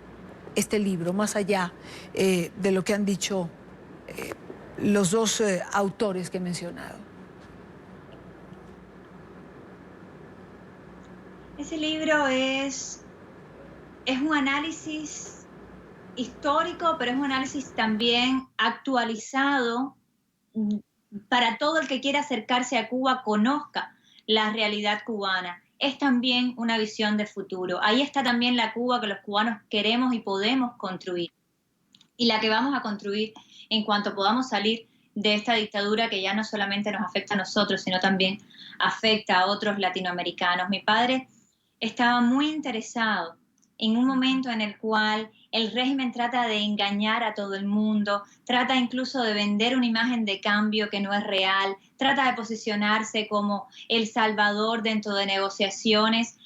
este libro, más allá de lo que han dicho los dos autores que he mencionado? Ese libro es un análisis histórico, pero es un análisis también actualizado para todo el que quiera acercarse a Cuba, conozca la realidad cubana. Es también una visión de futuro. Ahí está también la Cuba que los cubanos queremos y podemos construir. Y la que vamos a construir en cuanto podamos salir de esta dictadura que ya no solamente nos afecta a nosotros, sino también afecta a otros latinoamericanos. Mi padre estaba muy interesado en un momento en el cual el régimen trata de engañar a todo el mundo, trata incluso de vender una imagen de cambio que no es real, trata de posicionarse como el salvador dentro de negociaciones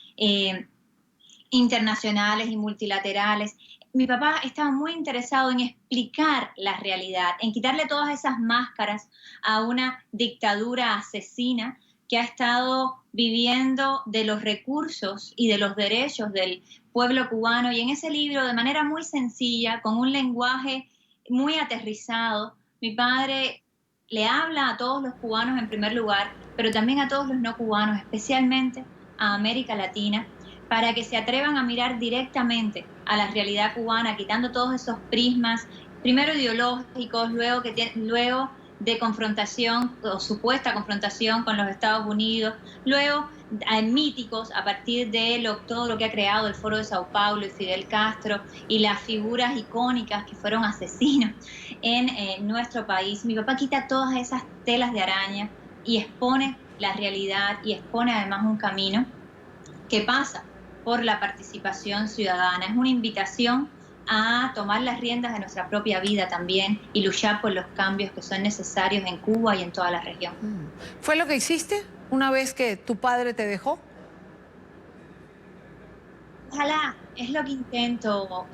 internacionales y multilaterales. Mi papá estaba muy interesado en explicar la realidad, en quitarle todas esas máscaras a una dictadura asesina que ha estado viviendo de los recursos y de los derechos del pueblo cubano. Y en ese libro, de manera muy sencilla, con un lenguaje muy aterrizado, mi padre le habla a todos los cubanos en primer lugar, pero también a todos los no cubanos, especialmente a América Latina, para que se atrevan a mirar directamente a la realidad cubana, quitando todos esos prismas, primero ideológicos, luego de confrontación o supuesta confrontación con los Estados Unidos, luego míticos a partir de todo lo que ha creado el Foro de Sao Paulo y Fidel Castro y las figuras icónicas que fueron asesinos en nuestro país. Mi papá quita todas esas telas de araña y expone la realidad y expone además un camino que pasa por la participación ciudadana. Es una invitación a tomar las riendas de nuestra propia vida también y luchar por los cambios que son necesarios en Cuba y en toda la región. ¿Fue lo que hiciste una vez que tu padre te dejó? Ojalá, es lo que intento,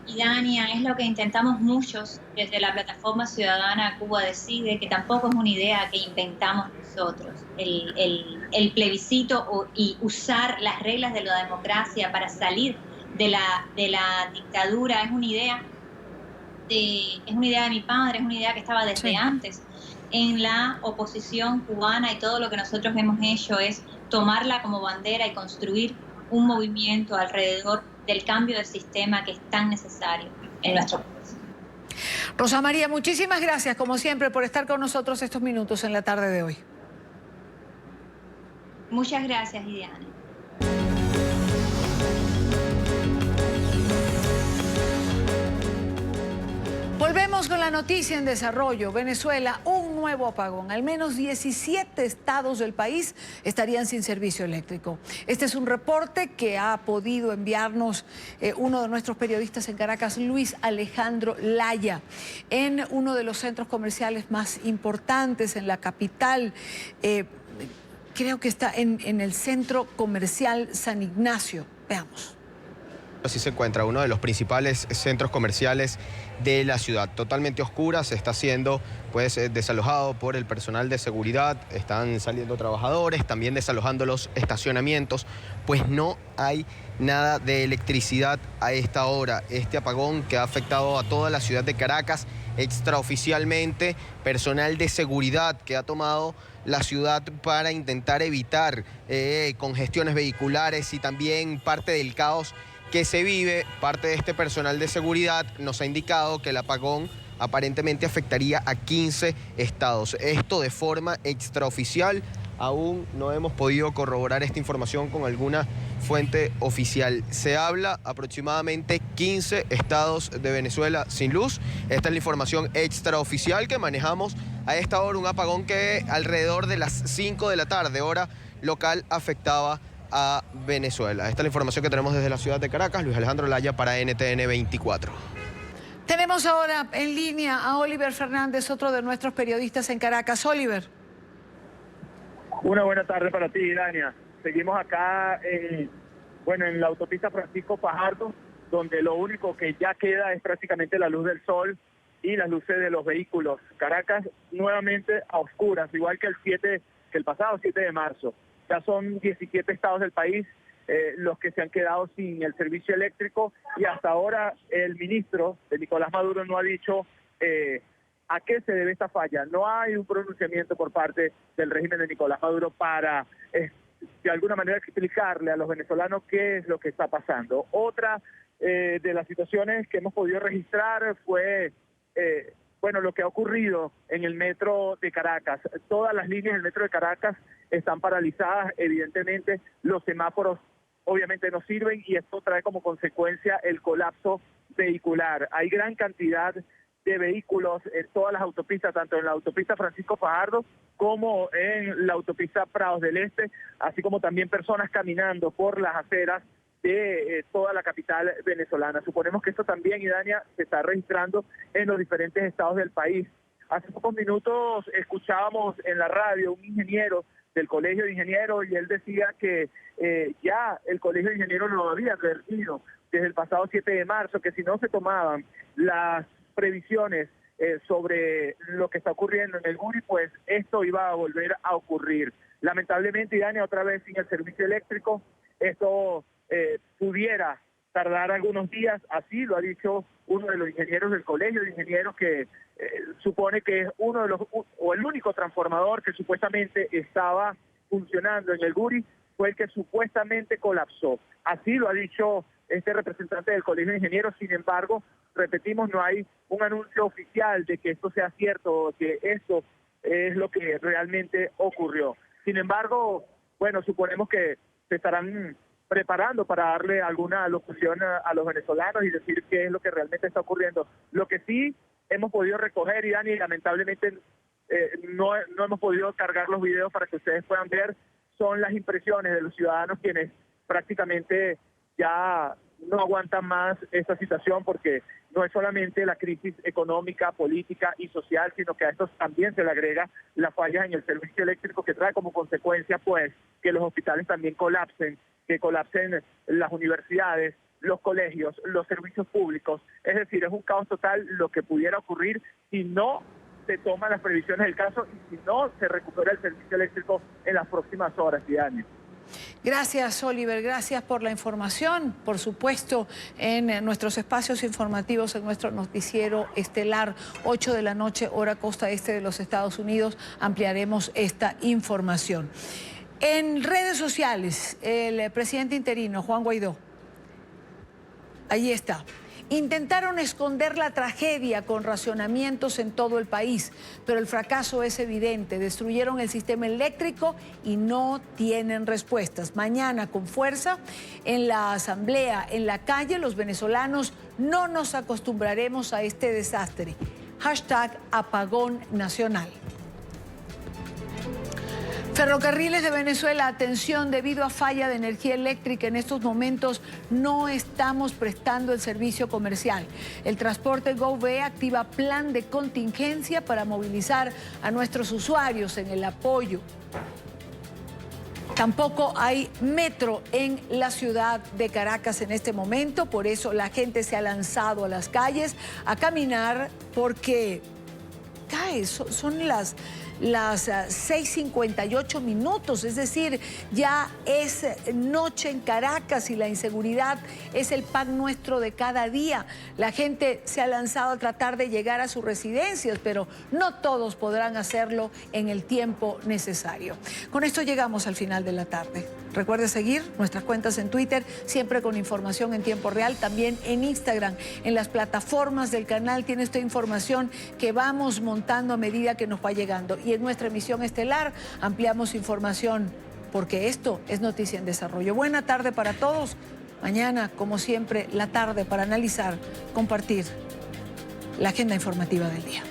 Idania, es lo que intentamos muchos desde la plataforma ciudadana Cuba Decide, que tampoco es una idea que inventamos nosotros. El plebiscito y usar las reglas de la democracia para salir de la dictadura es una idea de mi padre, es una idea que estaba desde antes en la oposición cubana, y todo lo que nosotros hemos hecho es tomarla como bandera y construir un movimiento alrededor del cambio de sistema que es tan necesario en nuestro país. Rosa María, muchísimas gracias como siempre por estar con nosotros estos minutos en la tarde de hoy. Muchas gracias, Idiana. Volvemos con la noticia en desarrollo. Venezuela, un nuevo apagón. Al menos 17 estados del país estarían sin servicio eléctrico. Este es un reporte que ha podido enviarnos uno de nuestros periodistas en Caracas, Luis Alejandro Laya, en uno de los centros comerciales más importantes en la capital. Creo que está en el centro comercial San Ignacio. Veamos. Así se encuentra uno de los principales centros comerciales de la ciudad, totalmente oscura, se está siendo desalojado por el personal de seguridad, están saliendo trabajadores, también desalojando los estacionamientos, pues no hay nada de electricidad a esta hora. Este apagón que ha afectado a toda la ciudad de Caracas, extraoficialmente, personal de seguridad que ha tomado la ciudad para intentar evitar congestiones vehiculares y también parte del caos que se vive. Parte de este personal de seguridad nos ha indicado que el apagón aparentemente afectaría a 15 estados. Esto de forma extraoficial. Aún no hemos podido corroborar esta información con alguna fuente oficial. Se habla aproximadamente 15 estados de Venezuela sin luz. Esta es la información extraoficial que manejamos a esta hora. Un apagón que alrededor de las 5 de la tarde, hora local, afectaba a Venezuela. Esta es la información que tenemos desde la ciudad de Caracas. Luis Alejandro Laya para NTN 24. Tenemos ahora en línea a Oliver Fernández, otro de nuestros periodistas en Caracas. Oliver. Una buena tarde para ti, Dania. Seguimos acá en la autopista Francisco Fajardo, donde lo único que ya queda es prácticamente la luz del sol y las luces de los vehículos. Caracas nuevamente a oscuras, igual que el pasado 7 de marzo. Ya son 17 estados del país los que se han quedado sin el servicio eléctrico, y hasta ahora el ministro de Nicolás Maduro no ha dicho a qué se debe esta falla. No hay un pronunciamiento por parte del régimen de Nicolás Maduro para de alguna manera explicarle a los venezolanos qué es lo que está pasando. Otra de las situaciones que hemos podido registrar fue lo que ha ocurrido en el metro de Caracas. Todas las líneas del metro de Caracas están paralizadas. Evidentemente los semáforos obviamente no sirven, y esto trae como consecuencia el colapso vehicular. Hay gran cantidad de vehículos en todas las autopistas, tanto en la autopista Francisco Fajardo como en la autopista Prados del Este, así como también personas caminando por las aceras de toda la capital venezolana. Suponemos que esto también, Idania, se está registrando en los diferentes estados del país. Hace pocos minutos escuchábamos en la radio un ingeniero del Colegio de Ingenieros, y él decía que ya el Colegio de Ingenieros lo había advertido desde el pasado 7 de marzo, que si no se tomaban las previsiones sobre lo que está ocurriendo en el Guri, pues esto iba a volver a ocurrir. Lamentablemente, Idania, otra vez sin el servicio eléctrico, esto pudiera tardar algunos días. Así lo ha dicho uno de los ingenieros del Colegio de Ingenieros, que supone que es uno de los, o el único transformador que supuestamente estaba funcionando en el Guri, fue el que supuestamente colapsó. Así lo ha dicho este representante del Colegio de Ingenieros. Sin embargo, repetimos, no hay un anuncio oficial de que esto sea cierto, que esto es lo que realmente ocurrió. Sin embargo, suponemos que se estarán preparando para darle alguna locución a los venezolanos y decir qué es lo que realmente está ocurriendo. Lo que sí hemos podido recoger, y Dani, lamentablemente no hemos podido cargar los videos para que ustedes puedan ver, son las impresiones de los ciudadanos, quienes prácticamente ya no aguantan más esta situación, porque no es solamente la crisis económica, política y social, sino que a esto también se le agrega las fallas en el servicio eléctrico, que trae como consecuencia pues que los hospitales también colapsen, que colapsen las universidades, los colegios, los servicios públicos. Es decir, es un caos total lo que pudiera ocurrir si no se toman las previsiones del caso y si no se recupera el servicio eléctrico en las próximas horas y años. Gracias, Oliver, gracias por la información. Por supuesto, en nuestros espacios informativos, en nuestro noticiero estelar, 8 de la noche, hora costa este de los Estados Unidos, ampliaremos esta información. En redes sociales, el presidente interino, Juan Guaidó, ahí está. Intentaron esconder la tragedia con racionamientos en todo el país, pero el fracaso es evidente. Destruyeron el sistema eléctrico y no tienen respuestas. Mañana, con fuerza, en la asamblea, en la calle, los venezolanos no nos acostumbraremos a este desastre. #apagón nacional. Ferrocarriles de Venezuela, atención, debido a falla de energía eléctrica en estos momentos no estamos prestando el servicio comercial. El transporte GoV activa plan de contingencia para movilizar a nuestros usuarios en el apoyo. Tampoco hay metro en la ciudad de Caracas en este momento, por eso la gente se ha lanzado a las calles a caminar porque son las 6:58 minutos, es decir, ya es noche en Caracas y la inseguridad es el pan nuestro de cada día. La gente se ha lanzado a tratar de llegar a sus residencias, pero no todos podrán hacerlo en el tiempo necesario. Con esto llegamos al final de la tarde. Recuerde seguir nuestras cuentas en Twitter, siempre con información en tiempo real, también en Instagram, en las plataformas del canal tiene esta información que vamos montando a medida que nos va llegando. Y en nuestra emisión estelar ampliamos información, porque esto es Noticia en Desarrollo. Buena tarde para todos. Mañana, como siempre, la tarde para analizar, compartir la agenda informativa del día.